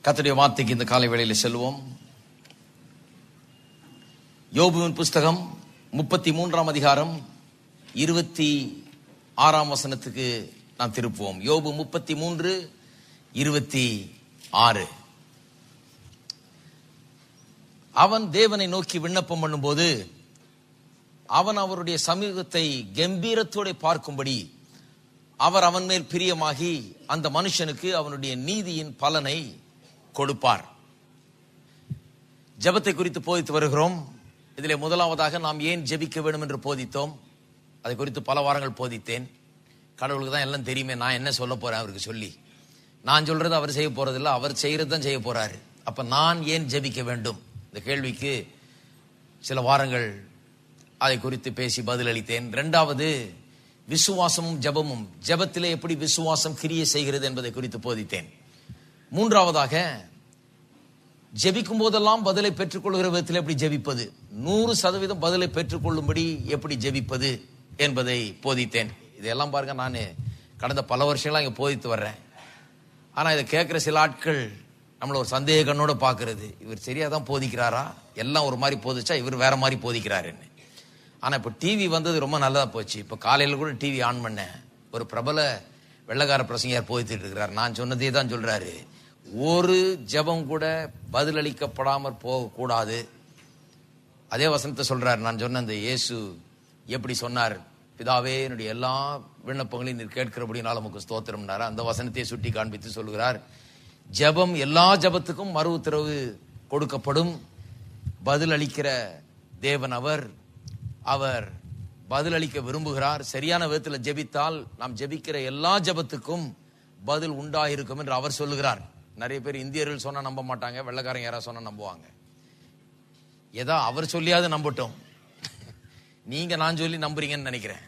கர்த்தருடைய வார்த்தைக்கு இந்த காலை வேளையில் செல்வோம். யோபுவின் புஸ்தகம் 33 அதிகாரம் 26 நாம் திருப்புவோம். யோபு 33:26. அவன் தேவனை நோக்கி விண்ணப்பம் பண்ணும்போது அவன் அவருடைய சமூகத்தை கம்பீரத்தோடு பார்க்கும்படி அவர் அவன் மேல் பிரியமாகி அந்த மனுஷனுக்கு அவனுடைய நீதியின் பலனை கொடுப்பார். ஜெபத்தை குறித்து போதித்து வருகிறோம். இதிலே முதலாவதாக நாம் ஏன் ஜெபிக்க வேண்டும் என்று போதித்தோம். அதை குறித்து பல வாரங்கள் போதித்தேன். கடவுளுக்கு தான் எல்லாம் தெரியுமே, நான் என்ன சொல்ல போறேன் அவருக்கு சொல்லி. நான் சொல்றது அவர் செய்ய போறதில்லை, அவர் செய்யறது தான் செய்ய போறாரு. அப்ப நான் ஏன் ஜெபிக்க வேண்டும்? இந்த கேள்விக்கு சில வாரங்கள் அதை குறித்து பேசி பதிலளித்தேன். இரண்டாவது, விசுவாசமும் ஜெபமும், ஜெபத்திலே எப்படி விசுவாசம் கிரியை செய்கிறது என்பதை குறித்து போதித்தேன். மூன்றாவதாக, ஜெபிக்கும் போதெல்லாம் பதிலை பெற்றுக்கொள்கிற விதத்தில் எப்படி ஜெபிப்பது, 100% பதிலை பெற்றுக்கொள்ளும்படி எப்படி ஜெபிப்பது என்பதை போதித்தேன். இதெல்லாம் பாருங்க, நான் கடந்த பல வருஷங்களா இங்க போதித்து வர்றேன். ஆனா இதை கேட்கிற சில ஆட்கள் நம்மள ஒரு சந்தேக கண்ணோட பாக்குறது, இவர் சரியாதான் போதிக்கிறாரா, எல்லாம் ஒரு மாதிரி போதிச்சா இவர் வேற மாதிரி போதிக்கிறாருன்னு. ஆனா இப்ப டிவி வந்தது ரொம்ப நல்லதா போச்சு. இப்ப காலையில கூட டிவி ஆன் பண்ணேன், ஒரு பிரபல வெள்ளக்கார பிரசங்கியார் போதித்துட்டு இருக்கிறார். நான் சொன்னதே தான் சொல்றாரு, ஒரு ஜெபம் கூட பதிலளிக்கப்படாமற் போக கூடாது. அதே வசனத்தை சொல்றாரு. நான் சொன்ன அந்த இயேசு எப்படி சொன்னார், பிதாவே என்னுடைய எல்லா விண்ணப்பங்களையும் நீர் கேட்கிறபடினால உமக்கு ஸ்தோத்திரம்னாரு. அந்த வசனத்தை சுட்டி காண்பித்து சொல்கிறார், ஜெபம் எல்லா ஜெபத்துக்கும் மறு உத்தரவு கொடுக்கப்படும். பதில் அளிக்கிற தேவன் அவர் பதிலளிக்க விரும்புகிறார். சரியான விதத்தில் ஜெபித்தால் நாம் ஜெபிக்கிற எல்லா ஜெபத்துக்கும் பதில் உண்டாயிருக்கும் என்று அவர் சொல்லுகிறார். நிறைய பேர் இந்தியர்கள் சொன்னா நம்ப மாட்டாங்க, வெள்ளக்காரங்க யாராவது சொன்னா நம்புவாங்க. ஏதோ அவர் சொல்லியாவது நம்பட்டும். நீங்க நான் சொல்லி நம்புறீங்கன்னு நினைக்கிறேன்.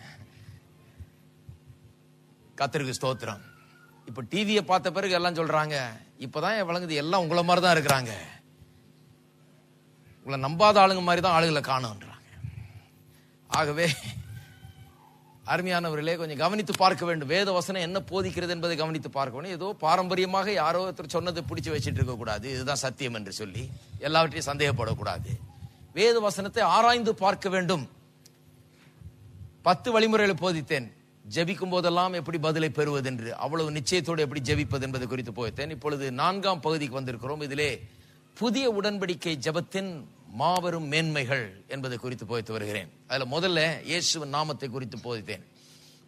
கர்த்தருக்கு ஸ்தோத்திரம். இப்ப டிவியை பார்த்த பிறகு எல்லாம் சொல்றாங்க, இப்பதான் விளங்குது எல்லாம் உங்களை மாதிரி தான் இருக்கிறாங்க, உங்களை நம்பாத ஆளுங்க மாதிரி தான் ஆளுகளை காணும்ன்றாங்க. ஆகவே அருமையானவர்களே, கொஞ்சம் கவனித்து பார்க்க வேண்டும். வேத வசனம் என்ன போதிக்கிறது என்பதை கவனித்து பார்க்க வேண்டும். ஏதோ பாரம்பரியமாக யாரோ ஒருத்தர் சொன்னதை பிடிச்சி வச்சுட்டு இருக்க கூடாது, இதுதான் சத்தியம் என்று சொல்லி எல்லாவற்றையும் சந்தேகப்படக்கூடாது. வேத வசனத்தை ஆராய்ந்து பார்க்க வேண்டும். 10 வழிமுறைகளை போதித்தேன். ஜெபிக்கும் போதெல்லாம் எப்படி பதிலை பெறுவது என்று, அவ்வளவு நிச்சயத்தோடு எப்படி ஜெபிப்பது என்பது குறித்து போதித்தேன். இப்பொழுது 4ஆம் பகுதிக்கு வந்திருக்கிறோம். இதிலே புதிய உடன்படிக்கை ஜெபத்தின் மாபெரும் மேன்மைகள் என்பதை குறித்து போதித்து வருகிறேன். அதுல முதல்ல இயேசுவின் நாமத்தை குறித்து போதித்தேன்.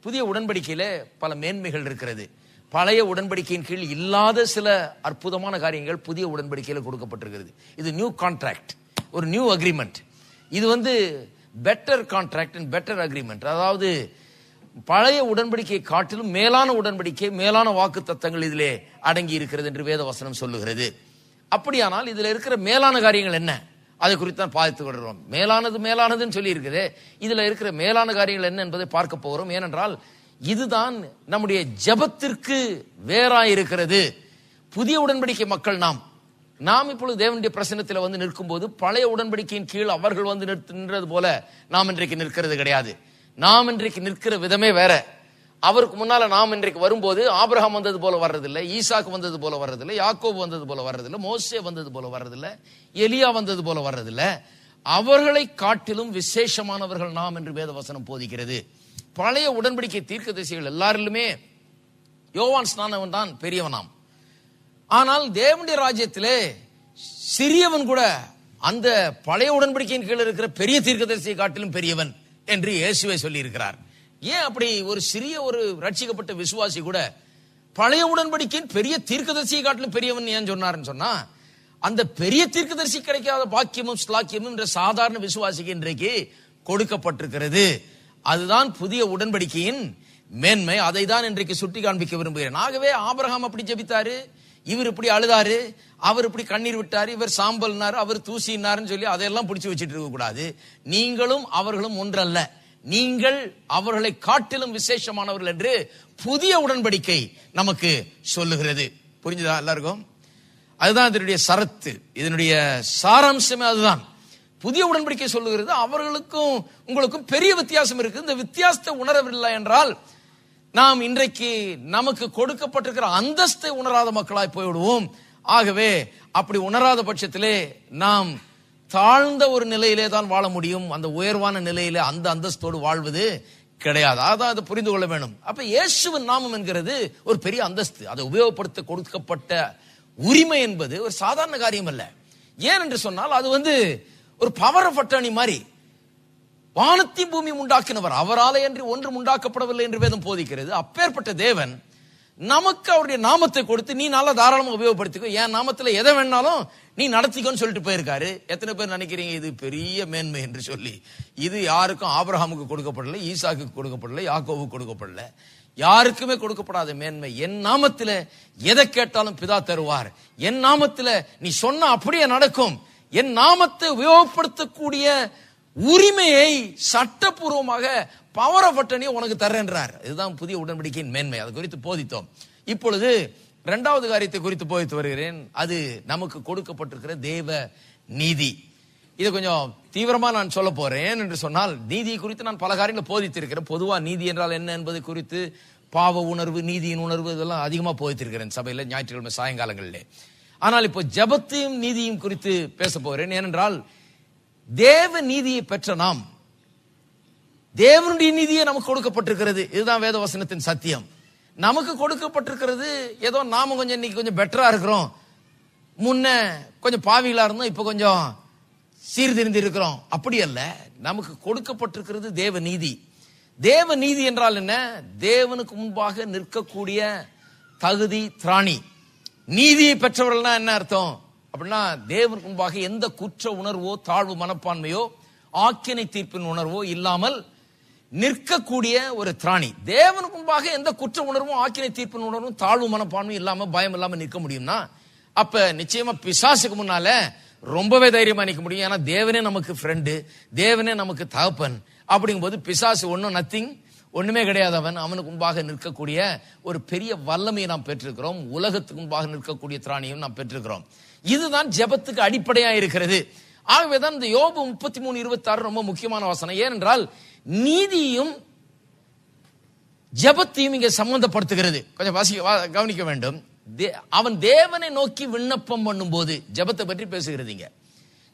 புதிய உடன்படிக்கையில பல மேன்மைகள் இருக்கிறது. பழைய உடன்படிக்கையின் கீழ் இல்லாத சில அற்புதமான காரியங்கள் புதிய உடன்படிக்கையில கொடுக்கப்பட்டிருக்கிறது. இது நியூ கான்ட்ராக்ட், ஒரு நியூ அக்ரிமெண்ட். இது better contract and better agreement. அதாவது பழைய உடன்படிக்கை காட்டிலும் மேலான உடன்படிக்கை, மேலான வாக்கு தத்தங்கள் இதிலே அடங்கி இருக்கிறது என்று வேத வசனம் சொல்லுகிறது. அப்படியானால் இதுல இருக்கிற மேலான காரியங்கள் என்ன, அதை குறித்து தான் பார்த்து வருகிறோம். மேலானதுன்னு சொல்லி இருக்குது. இதுல இருக்கிற மேலான காரியங்கள் என்ன என்பதை பார்க்க போகிறோம். ஏனென்றால் இதுதான் நம்முடைய ஜெபத்திற்கு வேறாய் இருக்கிறது. புதிய உடன்படிக்கை மக்கள் நாம் இப்பொழுது தேவனுடைய பிரசன்னத்தில் வந்து நிற்கும் போது பழைய உடன்படிக்கையின் கீழ் அவர்கள் வந்து நின்றது போல நாம் இன்றைக்கு நிற்கிறது கிடையாது. நாம் இன்றைக்கு நிற்கிற விதமே வேற. அவருக்கு முன்னால நாம் இன்றைக்கு வரும்போது ஆபிரகாம் வந்தது போல வர்றதில்லை, ஈசாக்கு வந்தது போல வர்றதில்லை, யாக்கோபு வந்தது போல வர்றதில்லை, மோசே வந்தது போல வர்றதில்லை, எலியா வந்தது போல வர்றதில்லை. அவர்களை காட்டிலும் விசேஷமானவர்கள் நாம் என்று வேத வசனம் போதிக்கிறது. பழைய உடன்படிக்கை தீர்க்கதரிசிகள் எல்லாரிலுமே யோவான் ஸ்நானவன் தான் பெரியவனாம். ஆனால் தேவனுடைய ராஜ்யத்திலே சிறியவன் கூட அந்த பழைய உடன்படிக்கையின் கீழ் இருக்கிற பெரிய தீர்க்கதரிசியை காட்டிலும் பெரியவன் என்று இயேசுவே சொல்லி இருக்கிறார். ஏன் அப்படி ஒரு சிறிய ஒரு ரட்சிக்கப்பட்ட விசுவாசி கூட பழைய உடன்படிக்கையின் பெரிய தீர்க்கதரிசியை காட்டிலும் பெரியவன் ஏன் சொன்னார்னு சொன்னா, அந்த பெரிய தீர்க்கதரிசி கிடைக்காத பாக்கியமும் ஸ்லாக்கியமும் என்ற சாதாரண விசுவாசிக்கு இன்றைக்கு கொடுக்கப்பட்டிருக்கிறது. அதுதான் புதிய உடன்படிக்கையின் மேன்மை. அதை தான் இன்றைக்கு சுட்டி காண்பிக்க விரும்புகிறேன். ஆகவே ஆபிரகாம் அப்படி ஜெபித்தாரு, இவர் இப்படி அழுதாரு, அவர் இப்படி கண்ணீர் விட்டாரு, இவர் சாம்பல்னாரு, அவர் தூசினாருன்னு சொல்லி அதையெல்லாம் பிடிச்சு வச்சுட்டு இருக்க கூடாது. நீங்களும் அவர்களும் ஒன்றல்ல, நீங்கள் அவர்களை காட்டிலும் விசேஷமானவர்கள் என்று புதிய உடன்படிக்கை நமக்கு சொல்லுகிறது. புரிஞ்சுதா எல்லாருக்கும்? அதுதான் இதனுடைய சரத்து, இதனுடைய சாராம்சமே அதுதான். புதிய உடன்படிக்கை சொல்லுகிறது அவர்களுக்கும் உங்களுக்கும் பெரிய வித்தியாசம் இருக்கு. இந்த வித்தியாசத்தை உணரவில்லை என்றால் நாம் இன்றைக்கு நமக்கு கொடுக்கப்பட்டிருக்கிற அந்தஸ்தை உணராத மக்களாய் போய்விடுவோம். ஆகவே அப்படி உணராத பட்சத்திலே நாம் தாழ்ந்த ஒரு நிலையிலே தான் வாழ முடியும். அந்த உயர்வான நிலையிலே அந்த அந்தஸ்தோடு வாழ்வது கிடையாது. அதான் அதை புரிந்து கொள்ள வேண்டும். அப்ப இயேசுவின் நாமம் என்கிறது ஒரு பெரிய அந்தஸ்து. அதை உபயோகப்படுத்த கொடுக்கப்பட்ட உரிமை என்பது ஒரு சாதாரண காரியம் அல்ல. ஏன் என்று சொன்னால் அது ஒரு பவர் ஆஃப் அட்டர்னி மாதிரி. வானத்தையும் பூமி உண்டாக்கினவர் அவராலே என்று ஒன்றும் உண்டாக்கப்படவில்லை என்று வேதம் போதிக்கிறது. அப்பேற்பட்ட தேவன் நமக்கு அவருடைய நாமத்தை கொடுத்து நீ நல்லா தாராளமா உபயோகப்படுத்திக்கோ, என் நாமத்துல எதை வேணாலும் நீ நடத்திக்கோன்னு சொல்லிட்டு போயிருக்காரு. எத்தனை பேர் நினைக்கிறீங்க இது பெரிய மேன்மை என்று சொல்லி? இது யாருக்கும் ஆபிரகாமுக்கு கொடுக்கப்படல, ஈசாக்கு கொடுக்கப்படல, யாக்கோவுக்கு கொடுக்கப்படல, யாருக்குமே கொடுக்கப்படாத மேன்மை. என் நாமத்துல எதை கேட்டாலும் பிதா தருவார். என் நாமத்துல நீ சொன்ன அப்படியே நடக்கும். என் நாமத்தை உபயோகப்படுத்தக்கூடிய உரிமையை சட்டப்பூர்வமாக பவர் ஆஃப் அட்டர்னி உனக்கு தர்றேன்றார். இதுதான் புதிய உடன்படிக்கையின் மேன்மை. அது குறித்து போதித்தோம். இப்பொழுது இரண்டாவது காரியத்தை குறித்து போதித்து வருகிறேன். அது நமக்கு கொடுக்கப்பட்டிருக்கிற தேவ நீதி. இதை கொஞ்சம் தீவிரமா நான் சொல்ல போறேன். என்று சொன்னால் நீதியை குறித்து நான் பல காரியங்களை போதித்திருக்கிறேன். பொதுவா நீதி என்றால் என்ன என்பது குறித்து பாவ உணர்வு, நீதியின் உணர்வு இதெல்லாம் அதிகமா போதித்திருக்கிறேன் சபையில ஞாயிற்றுக்கிழமை சாயங்காலங்களிலே. ஆனால் இப்போ ஜெபத்தையும் நீதியும் குறித்து பேச போகிறேன். ஏனென்றால் தேவ நீதியை பெற்ற நாம், தேவனுடைய நீதியை நமக்கு கொடுக்கப்பட்டிருக்கிறது. இதுதான் வேத வசனத்தின் சத்தியம். நமக்கு கொடுக்கப்பட்டிருக்கிறது ஏதோ நாம கொஞ்சம் இன்னைக்கு கொஞ்சம் பெட்டரா இருக்கிறோம், முன்ன கொஞ்சம் பாவிகளா இருந்தோம், இப்ப கொஞ்சம் சீர்திருந்தி இருக்கிறோம், அப்படி அல்ல. நமக்கு கொடுக்கப்பட்டிருக்கிறது தேவ நீதி. தேவ நீதி என்றால் என்ன? தேவனுக்கு முன்பாக நிற்கக்கூடிய தகுதி திராணி. நீதியை பெற்றவர்கள்னா என்ன அர்த்தம் அப்படின்னா, தேவனுக்கு முன்பாக எந்த குற்ற உணர்வோ தாழ்வு மனப்பான்மையோ ஆக்கினை தீர்ப்பின் உணர்வோ இல்லாமல் நிற்கக்கூடிய ஒரு திராணி. தேவனுக்கு முன்பாக எந்த குற்ற உணர்வும் ஆக்கினை தீர்ப்பின் உணர்வும் தாழ்வு மனப்பான்மையும் இல்லாம பயம் இல்லாம நிற்க முடியும்னா, அப்ப நிச்சயமா பிசாசுக்கு முன்னால ரொம்பவே தைரியமா நிற்க முடியும். ஏன்னா தேவனே நமக்கு ஃப்ரெண்டு, தேவனே நமக்கு தகப்பன். அப்படிங்கும்போது பிசாசு ஒன்னும் நத்திங், ஒண்ணுமே கிடையாது. அவனுக்கு முன்பாக நிற்கக்கூடிய ஒரு பெரிய வல்லமையை நாம் பெற்றிருக்கிறோம். உலகத்துக்கு முன்பாக நிற்கக்கூடிய திராணியும் நாம் பெற்றிருக்கிறோம். இதுதான் ஜெபத்துக்கு அடிப்படையா இருக்கிறது. ஆகவேதான் இந்த யோபு 33:26 ரொம்ப முக்கியமான வசனம். ஏனென்றால் நீதியும் ஜெபத்தையும் இங்கே சம்பந்தப்படுத்துகிறது. கொஞ்சம் கவனிக்க வேண்டும். அவன் தேவனை நோக்கி விண்ணப்பம் பண்ணும்போது, ஜெபத்தை பற்றி பேசுகிறதுங்க,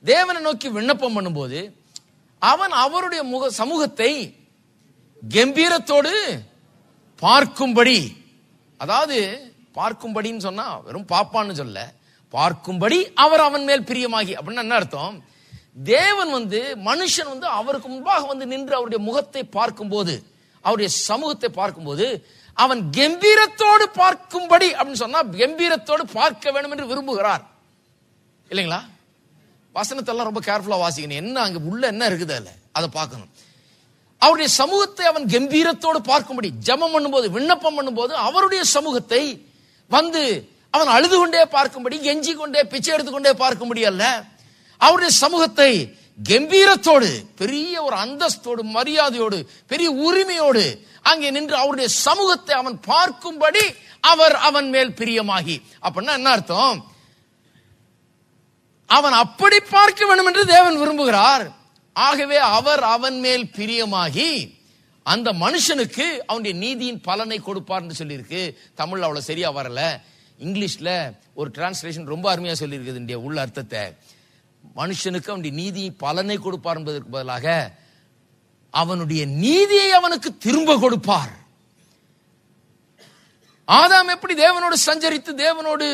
தேவனை நோக்கி விண்ணப்பம் பண்ணும்போது அவன் அவருடைய சமூகத்தை கம்பீரத்தோடு பார்க்கும்படி, அதாவது பார்க்கும்படின்னு சொன்னா வெறும் பாப்பான்னு சொல்ல, பார்க்கும்படி அவர் அவன் மேல் பிரியமாகி. அப்படின்னா என்ன அர்த்தம்? தேவன் மனுஷன் அவருக்கு முன்பாக நின்று அவருடைய முகத்தை பார்க்கும்போது, அவருடைய சமூகத்தை பார்க்கும்போது அவன் கம்பீரத்தோடு பார்க்கும்படி அப்படின்னு சொன்னா கம்பீரத்தோடு பார்க்க வேண்டும் என்று விரும்புகிறார். இல்லைங்களா? வசனத்தெல்லாம் ரொம்ப கேர்ஃபுல்லா வாசிக்கணும். என்ன அங்க உள்ள என்ன இருக்குது அல்ல அதை பார்க்கணும். அவருடைய சமூகத்தை அவன் கம்பீரத்தோடு பார்க்கும்படி, ஜெபம் பண்ணும்போது விண்ணப்பம் பண்ணும்போது அவருடைய சமூகத்தை அவன் அழுது கொண்டே பார்க்கும்படி, கெஞ்சி கொண்டே பிச்சை எடுத்துக்கொண்டே பார்க்கும்படி அல்ல, அவருடைய சமூகத்தை கம்பீரத்தோடு, பெரிய ஒரு அந்தஸ்தோடு, மரியாதையோடு, பெரிய உரிமையோடு அங்கே நின்று அவருடைய சமூகத்தை அவன் பார்க்கும்படி அவர் அவன் மேல் பிரியமாகி. அப்படின்னா என்ன அர்த்தம்? அவன் அப்படி பார்க்க வேண்டும் என்று தேவன் விரும்புகிறார். ஆகவே அவர் அவன் மேல் பிரியமாகி அந்த மனுஷனுக்கு அவனுடைய நீதியின் பலனை கொடுப்பார் என்று சொல்லி இருக்கு. தமிழ்ல அவ்வளவு சரியா வரல. இங்கிலீஷ்ல ஒரு டிரான்ஸ்லேஷன் ரொம்ப அருமையா சொல்லி இருக்குது உள்ள அர்த்தத்தை. மனுஷனுக்கு அவனுடைய நீதி பலனை கொடுப்பார் என்பதற்கு பதிலாக அவனுடைய நீதியை அவனுக்கு திரும்ப கொடுப்பார். ஆதாம் எப்படி தேவனோடு சஞ்சரித்து தேவனோடு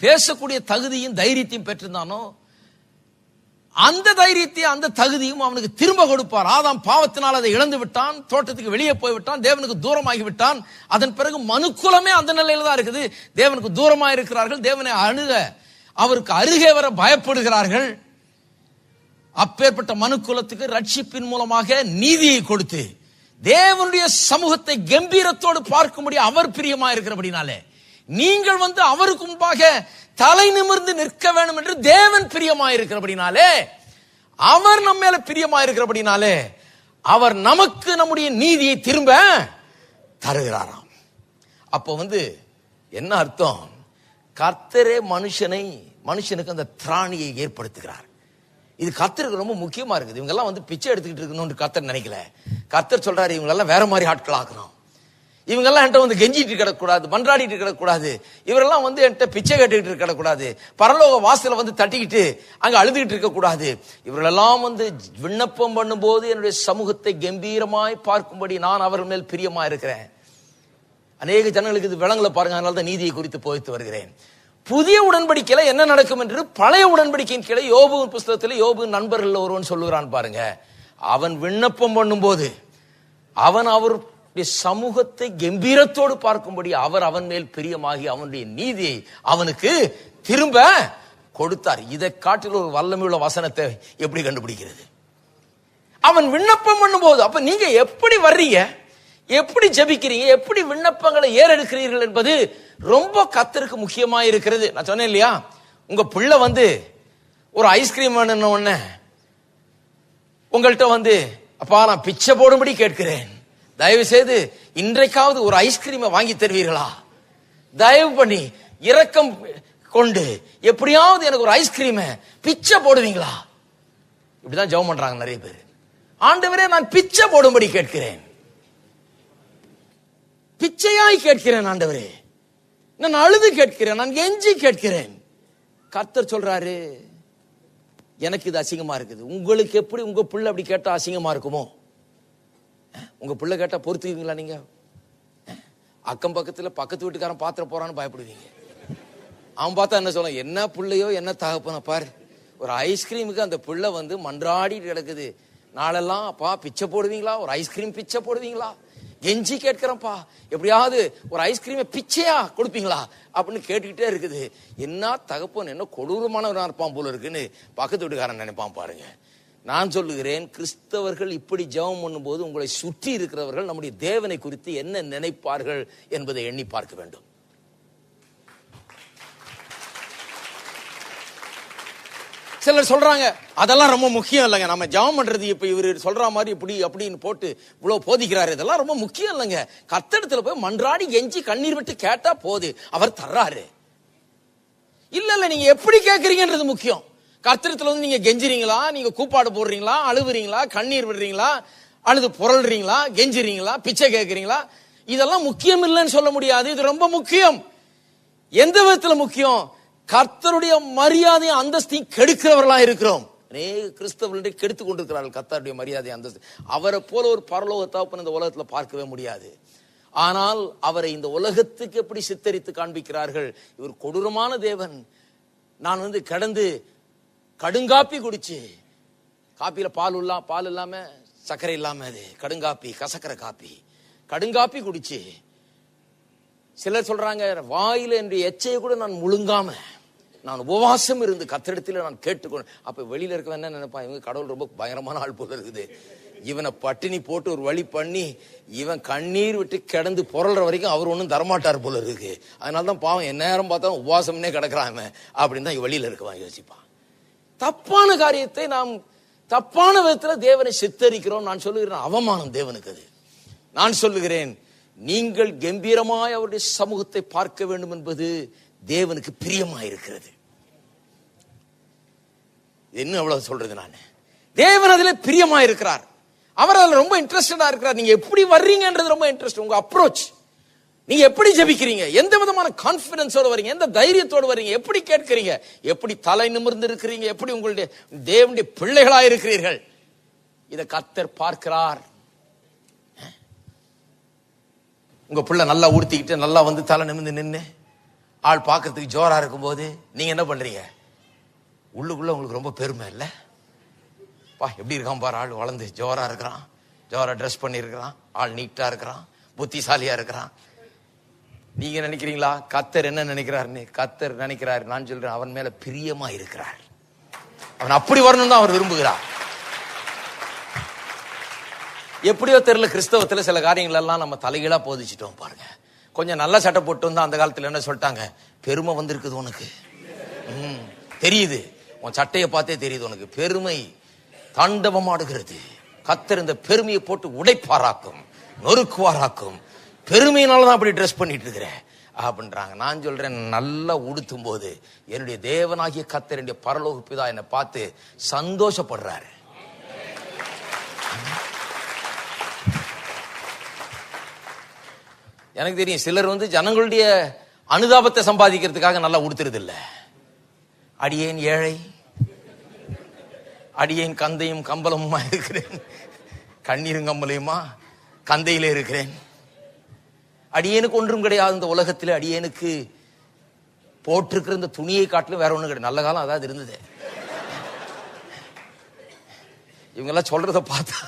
பேசக்கூடிய தகுதியும் தைரியத்தையும் பெற்றிருந்தானோ, அந்த தைரியத்தையும் அந்த தகுதியும் அவனுக்கு திரும்ப கொடுப்பார். ஆதாம் பாவத்தினால் அதை இழந்து விட்டான், தோட்டத்துக்கு வெளியே போய்விட்டான், தேவனுக்கு தூரமாகி விட்டான். அதன் பிறகு மனுக்குலமே அந்த நிலையில தான் இருக்குது. தேவனுக்கு தூரமாக இருக்கிறார்கள், தேவனை அவருக்கு அருகே வர பயப்படுகிறார்கள். அப்பேற்பட்ட மனுக்குலத்துக்கு ரட்சிப்பின் மூலமாக நீதியை கொடுத்து தேவனுடைய சமூகத்தை கம்பீரத்தோடு பார்க்கும்படி அவர் பிரியமா இருக்கிறபடினாலே, நீங்கள் அவருக்கு முன்பாக தலை நிமிர்ந்து நிற்க வேண்டும் என்று தேவன் பிரியமா இருக்கிறபடினாலே, அவர் நம்ம மேல பிரியமா இருக்கிறபடினாலே அவர் நமக்கு நம்முடைய நீதியை திரும்ப தருகிறாராம். அப்போ என்ன அர்த்தம்? கர்த்தரே மனுஷனுக்கு அந்த திராணியை ஏற்படுத்துகிறார். இது கர்த்தருக்கு ரொம்ப முக்கியமா இருக்குது. இவங்க எல்லாம் பிச்சை எடுத்துக்கிட்டு இருக்கணும்னு கர்த்தர் நினைக்கல. கர்த்தர் சொல்றாரு, இவங்க எல்லாம் வேற மாதிரி ஆட்கள் ஆக்கணும். இவங்கெல்லாம் என்கிட்ட வந்து கெஞ்சிட்டு கிடக்கூடாது, மன்றாடிட்டு கிடக்கூடாது, இவரெல்லாம் வந்து என்கிட்ட பிச்சை கேட்டுக்கிட்டு கிடக்கூடாது, பரலோக வாசல வந்து தட்டிக்கிட்டு அங்க அழுதுகிட்டு இருக்க கூடாது. இவர்களெல்லாம் வந்து விண்ணப்பம் பண்ணும்போது என்னுடைய சமூகத்தை கம்பீரமாய் பார்க்கும்படி நான் அவர்கள் மேல் பிரியமா இருக்கிறேன். அநேக ஜனங்களுக்கு இது விளங்கல பாருங்க. அதனால தான் நீதியை குறித்து போதித்து வருகிறேன். புதிய உடன்படிக்கையில என்ன நடக்கும் என்று பழைய உடன்படிக்கையின் கீழே யோபுவின் புஸ்தகத்தில் யோபுவின் நண்பர்கள் ஒருவன் சொல்லுகிறான் பாருங்க. அவன் விண்ணப்பம் பண்ணும்போது அவன் அவருடைய சமூகத்தை கம்பீரத்தோடு பார்க்கும்படி அவர் அவன் மேல் பிரியமாகி அவனுடைய நீதியை அவனுக்கு திரும்ப கொடுத்தார். இதை காட்டில் ஒரு வல்லமையுள்ள வசனத்தை எப்படி கண்டுபிடிக்கிறது? அவன் விண்ணப்பம் பண்ணும்போது, அப்ப நீங்க எப்படி வர்றீங்க, எப்படி ஜெபிக்கிறீங்க, எப்படி விண்ணப்பங்களை ஏறெடுக்கிறீர்கள் என்பது ரொம்ப கர்த்தருக்கு முக்கியமா இருக்கிறது. நான் சொன்னேன் இல்லையா, உங்க பிள்ளை வந்து ஒரு ஐஸ்கிரீம் வேணும்னு உடனே உங்கள்கிட்ட வந்து, அப்பா நான் பிச்சை போடும்படி கேட்கிறேன், தயவு செய்து இன்றைக்காவது ஒரு ஐஸ்கிரீமை வாங்கி தருவீர்களா, தயவு பண்ணி இரக்கம் கொண்டு எப்படியாவது எனக்கு ஒரு ஐஸ்கிரீமை பிச்சை போடுவீங்களா? இப்படிதான் ஜெபம் பண்றாங்க நிறைய பேர். ஆண்டவரே நான் பிச்சை போடும்படி கேட்கிறேன், பிச்சையாய் கேட்கிறேன் ஆண்டவரே, நான் அழுது கேட்கிறேன், நான் கெஞ்சி கேட்கிறேன். கர்த்தர் சொல்றாரு, எனக்கு இது அசிங்கமா இருக்குது. உங்களுக்கு எப்படி உங்க பிள்ளை அப்படி கேட்டா அசிங்கமா இருக்குமோ? உங்க பிள்ளை கேட்டா பொறுத்துக்குவீங்களா? நீங்க அக்கம் பக்கத்துல பக்கத்து வீட்டுக்காரன் பாத்திர போறான்னு பயப்படுவீங்க. அவன் பார்த்தா என்ன சொல்ல, என்ன பிள்ளையோ என்ன தகப்பன பாரு, ஒரு ஐஸ்கிரீமுக்கு அந்த பிள்ளை வந்து மன்றாடி கிடக்குது. நாளெல்லாம் அப்பா பிச்சை போடுவீங்களா, ஒரு ஐஸ்கிரீம் பிச்சை போடுவீங்களா, கெஞ்சி கேட்கிறப்பா, எப்படியாவது ஒரு ஐஸ்கிரீமை பிச்சையா கொடுப்பீங்களா அப்படின்னு கேட்டுக்கிட்டே இருக்குது. என்ன தகப்பன் என்ன கொடூரமானவனா இருப்பான் போல இருக்குன்னு பக்கத்து வீட்டுக்காரன் நினைப்பான் பாருங்க. நான் சொல்லுகிறேன், கிறிஸ்தவர்கள் இப்படி ஜெபம் பண்ணும்போது உங்களை சுற்றி இருக்கிறவர்கள் நம்முடைய தேவனை குறித்து என்ன நினைப்பார்கள் என்பதை எண்ணி பார்க்க வேண்டும். சிலர் சொல்றாங்க அதெல்லாம் ரொம்ப முக்கியம் இல்லைங்க, நம்ம ஜெபம் பண்றது இப்ப இவர் சொல்ற மாதிரி இப்படி அப்படின்னு போட்டு இவ்வளவு போதிக்கிறாரு, இதெல்லாம் ரொம்ப முக்கியம் இல்லைங்க. கர்த்தரிடத்துல போய் மன்றாடி கெஞ்சி கண்ணீர் விட்டு கேட்டா போது, அவர் தர்றாரு. இல்ல நீங்க எப்படி கேட்கறீங்கன்றது முக்கியம். கர்த்தரிடத்துல வந்து நீங்க கெஞ்சுறீங்களா, நீங்க கூப்பாடு போடுறீங்களா, அழுவுறீங்களா, கண்ணீர் விடுறீங்களா, அழுது புரள்றீங்களா, கெஞ்சுறீங்களா, பிச்சை கேட்கறீங்களா, இதெல்லாம் முக்கியம் இல்லைன்னு சொல்ல முடியாது. இது ரொம்ப முக்கியம். எந்த விதத்துல முக்கியம்? கர்த்தருடைய மரியாதை அந்தஸ்தையும் கெடுக்கிறவர்களா இருக்கிறோம். அநேக கிறிஸ்தவர்களுடைய கெடுத்து கொண்டிருக்கிறார்கள் கர்த்தருடைய மரியாதை அந்தஸ்து. அவரை போல ஒரு பரலோக தகப்பன் இந்த உலகத்துல பார்க்கவே முடியாது. ஆனால் அவரை இந்த உலகத்துக்கு எப்படி சித்தரித்து காண்பிக்கிறார்கள், இவர் கொடூரமான தேவன். நான் வந்து கடந்து கடுங்காப்பி குடிச்சு, காப்பியில பால் இல்லாம சர்க்கரை இல்லாம, அது கடுங்காப்பி, கசக்கரை காப்பி, கடுங்காப்பி குடிச்சு, சிலர் சொல்றாங்க வாயில என்னுடைய எச்சையை கூட நான் முழுங்காம நான் உபவாசம் இருந்து கத்திடத்துல நான் கேட்டுக்கொண்டு. அப்ப வெளியில இருக்க என்ன நினைப்பான், இவங்க கடவுள் ரொம்ப பயங்கரமான ஆள் போல இருக்குது, இவனை பட்டினி போட்டு ஒரு வழி பண்ணி இவன் கண்ணீர் விட்டு கிடந்து புரள்ற வரைக்கும் அவர் ஒன்றும் தரமாட்டார் போல இருக்கு, அதனாலதான் பாவம் என்ன நேரம் பார்த்தா உபவாசம்னே கிடக்குறான் அப்படின்னு தான் வெளியில இருக்கவான் யோசிப்பான். தப்பான காரியத்தை நாம் தப்பான விதத்துல தேவனை சித்தரிக்கிறோம். நான் சொல்லுகிறேன் அவமானம் தேவனுக்கு அது. நான் சொல்லுகிறேன், நீங்கள் கம்பீரமாய் அவருடைய சமூகத்தை பார்க்க வேண்டும் என்பது தேவனுக்கு பிரியமாயிருக்கிறது. என்ன அவ்வளவு சொல்றது, நான் தேவன் அதில் பிரியமாயிருக்கிறார், அவர் அதில் ரொம்ப இன்ட்ரெஸ்டடா இருக்கிறார். நீங்க எப்படி வர்றீங்கன்றது ரொம்ப இன்ட்ரெஸ்ட். உங்க அப்ரோச், நீங்க எப்படி ஜெபிக்கிறீங்க, எந்த விதமான கான்பிடன்ஸோட வரீங்க, எந்த தைரியத்தோடு வரீங்க, எப்படி கேட்கிறீங்க, எப்படி தலை நிமிர்ந்து இருக்கிறீங்க, எப்படி உங்களுடைய தேவனுடைய பிள்ளைகளா இருக்கிறீர்கள், இதை கர்த்தர் பார்க்கிறார். உங்க பிள்ளை நல்லா உடுத்திக்கிட்டு நல்லா வந்து தலை நிமிர்ந்து நின்று ஆள் பார்க்கறதுக்கு ஜோரா இருக்கும் போது நீங்க என்ன பண்றீங்க? உள்ளுக்குள்ள உங்களுக்கு ரொம்ப பெருமை இல்ல? பா எப்படி இருக்கான் பாரு, ஆள் வளர்ந்து ஜோரா இருக்கிறான், ஜோரா ட்ரெஸ் பண்ணி இருக்கிறான், ஆள் நீட்டா இருக்கிறான், புத்திசாலியா இருக்கிறான். நீங்க நினைக்கிறீங்களா கர்த்தர் என்ன நினைக்கிறாருன்னு? கர்த்தர் நினைக்கிறாரு, நான் சொல்றேன், அவன் மேல பிரியமா இருக்கிறார். அவன் அப்படி வரணும் தான் அவர் விரும்புகிறார். எப்படியோ தெரியல, கிறிஸ்தவத்துல சில காரியங்கள் எல்லாம் நம்ம தலைகீழா போதிச்சிட்டோம் பாருங்க. கொஞ்சம் நல்ல சட்டை போட்டு வந்து அந்த காலத்துல என்ன சொல்லிட்டாங்க, பெருமை வந்திருக்குது உனக்கு, தெரியுது, உன் சட்டையை பார்த்தே தெரியுது உனக்கு, பெருமை தாண்டவமாடுகிறது. கர்த்தர் இந்த பெருமையை போட்டு உடைப்பாராக்கும், நொறுக்குவாராக்கும், பெருமையினாலதான் அப்படி ட்ரெஸ் பண்ணிட்டு இருக்கிற அப்படின்றாங்க. நான் சொல்றேன், நல்லா உடுத்தும் போது என்னுடைய தேவனாகிய கர்த்தர், என்னுடைய பரலோக பிதா என்னை பார்த்து சந்தோஷப்படுறாரு. எனக்கு தெரியும் சிலர் ஜனங்களுடைய அனுதாபத்தை சம்பாதிக்கிறதுக்காக நல்லா உடுத்துறது இல்ல. அடியேன் ஏழை, அடியேன் கந்தையும் கம்பளமுமா இருக்கிறேன், கண்ணீரும் கம்பளையுமா கந்தையிலே இருக்கிறேன், அடியேனுக்கு ஒன்றும் கிடையாது இந்த உலகத்தில், அடியேனுக்கு போட்டிருக்கிற இந்த துணியை காட்டிலும் வேற ஒண்ணும் கிடையாது. நல்ல காலம் அதாவது இருந்தது. இவங்கெல்லாம் சொல்றத பார்த்தா.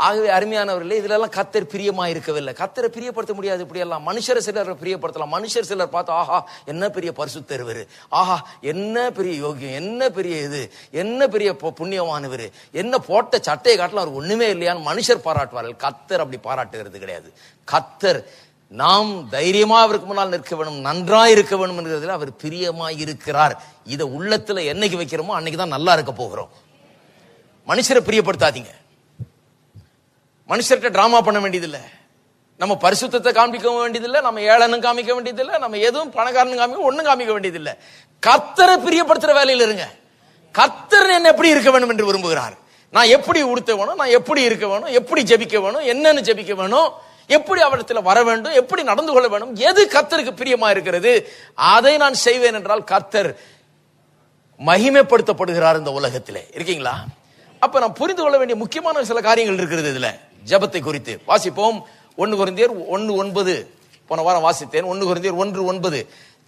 ஆகவே அருமையானவர்களே, இதுல எல்லாம் கர்த்தர் பிரியமா இருக்கவில்லை. கர்த்தரை பிரியப்படுத்த முடியாது. இப்படி எல்லாம் மனுஷரை சிலர் பிரியப்படுத்தலாம். மனுஷர் சிலர் பார்த்து ஆஹா என்ன பெரிய பரிசுத்தர் இவரு, ஆஹா என்ன பெரிய யோகியம், என்ன பெரிய இது, என்ன பெரிய புண்ணியமானவர், என்ன போட்ட சட்டையை காட்டலாம் அவர் ஒண்ணுமே இல்லையான்னு மனுஷர் பாராட்டுவார்கள். கர்த்தர் அப்படி பாராட்டுகிறது கிடையாது. கர்த்தர் நாம் தைரியமா அவருக்கு முன்னால் நிற்க வேணும், நன்றாய் இருக்க வேணும் என்கிறதுல அவர் பிரியமாய் இருக்கிறார். இதை உள்ளத்துல என்னைக்கு வைக்கிறோமோ அன்னைக்குதான் நல்லா இருக்க போகிறோம். மனுஷரை பிரியப்படுத்தாதீங்க. மனுஷர்கிட்ட டிராமா பண்ண வேண்டியதில்லை. நம்ம பரிசுத்தத்தை காமிக்க வேண்டியதில்லை, நம்ம ஏளனும் காமிக்க வேண்டியதில்லை, நம்ம எதுவும் பணக்காரனும் காமிக்க ஒண்ணும் காமிக்க வேண்டியதில்லை. கர்த்தரை பிரியப்படுத்துற வேலையில் இருங்க. கர்த்தர் என்ன எப்படி இருக்க வேண்டும் என்று விரும்புகிறார். நான் எப்படி உடுத்த வேணும், நான் எப்படி இருக்க வேணும், எப்படி ஜெபிக்க வேணும், என்னன்னு ஜெபிக்க வேணும், எப்படி அவரிடத்துல வர வேண்டும், எப்படி நடந்து கொள்ள வேண்டும், எது கர்த்தருக்கு பிரியமா இருக்கிறது அதை நான் செய்வேன் என்றால் கர்த்தர் மகிமைப்படுத்தப்படுகிறார் இந்த உலகத்திலே. இருக்கீங்களா? அப்ப நான் புரிந்து கொள்ள வேண்டிய முக்கியமான சில காரியங்கள் இருக்கிறது இதுல. ஜெபத்தை குறித்து வாசிப்போம். 1 கொரிந்தியர் 1:9 போன வாரம் வாசித்தேன். 1 கொரிந்தியர் 1:9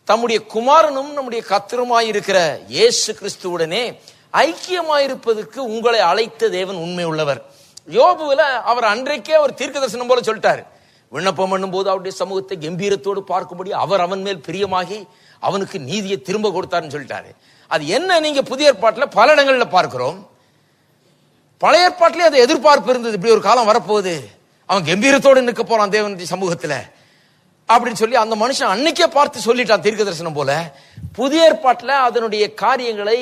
தம்முடைய குமாரனும் நம்முடைய கர்த்தருமாயிருக்கிற இயேசு கிறிஸ்துவுடனே ஐக்கியமாயிருப்பதற்கு உங்களை அழைத்த தேவன் உண்மை உள்ளவர். யோபுல அவர் அன்றைக்கே ஒரு தீர்க்கதரிசனம் போல சொல்லிட்டாரு. விண்ணப்பம் பண்ணும் போது அவருடைய சமூகத்தை கம்பீரத்தோடு பார்க்கும்படி அவர் அவன் மேல் பிரியமாகி அவனுக்கு நீதியை திரும்ப கொடுத்தாருன்னு சொல்லிட்டாரு. அது என்ன நீங்க புதிய ஏற்பாட்டுல பல இடங்கள்ல பார்க்கிறோம். பழைய ஏற்பாட்டிலே அது எதிர்பார்ப்பு இருந்தது. இப்படி ஒரு காலம் வரப்போகுது, அவன் கம்பீரத்தோடு நிற்க போறான் தேவனுடைய சமூகத்துல அப்படின்னு சொல்லி அந்த மனுஷன் அன்னைக்கே பார்த்து சொல்லிட்டான் தீர்க்க தரிசனம் போல. புதிய ஏற்பாட்டுல அதனுடைய காரியங்களை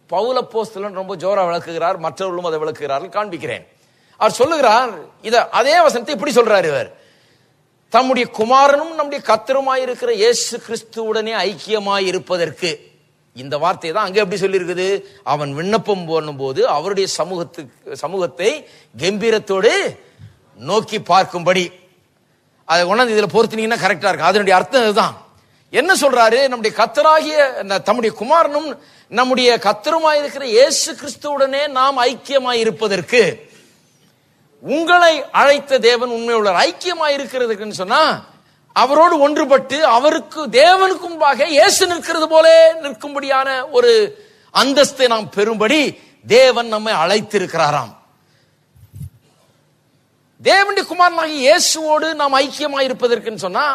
பவுல் அப்போஸ்தலன் ரொம்ப ஜோரா விளக்குகிறார், மற்றவர்களும் அதை விளக்குகிறார்கள். காண்பிக்கிறேன். அவர் சொல்லுகிறார் அதே வசனத்தை இப்படி சொல்றாரு. இவர் தம்முடைய குமாரனும் நம்முடைய கர்த்தருமாயிருக்கிற இயேசு கிறிஸ்துவுடனே ஐக்கியமாய் இருப்பதற்கு. இந்த வார்த்தை தான் அங்க எப்படி சொல்லி இருக்குது. அவன் விண்ணப்பம் பண்ணும் போது அவருடைய சமூகத்தை கம்பீரத்தோடு நோக்கி பார்க்கும்படி. அதை கொண்டாந்து இதுல பொறுத்தினீங்கன்னா கரெக்டா இருக்கு. அதனுடைய அர்த்தம் இதுதான். என்ன சொல்றாரு? நம்முடைய கர்த்தராகிய தம்முடைய குமாரனும் நம்முடைய கர்த்தருமாயிருக்கிற இயேசு கிறிஸ்துவுடனே நாம் ஐக்கியமாய் இருப்பதற்கு உங்களை அழைத்த தேவன் உண்மை உள்ளவர். ஐக்கியமாய் இருக்கிறதுக்குன்னு சொன்னா அவரோடு ஒன்றுபட்டு அவருக்கு தேவனுக்கு முன்பாக இயேசு நிற்கிறது போல நிற்கும்படியான ஒரு அந்தஸ்தை நாம் பெறும்படி தேவன் நம்மை அழைத்திருக்கிறாராம். தேவனுடைய குமாரனாகிய இயேசுவோடு நாம் ஐக்கியமாய் இருப்பதற்குன்னு சொன்னா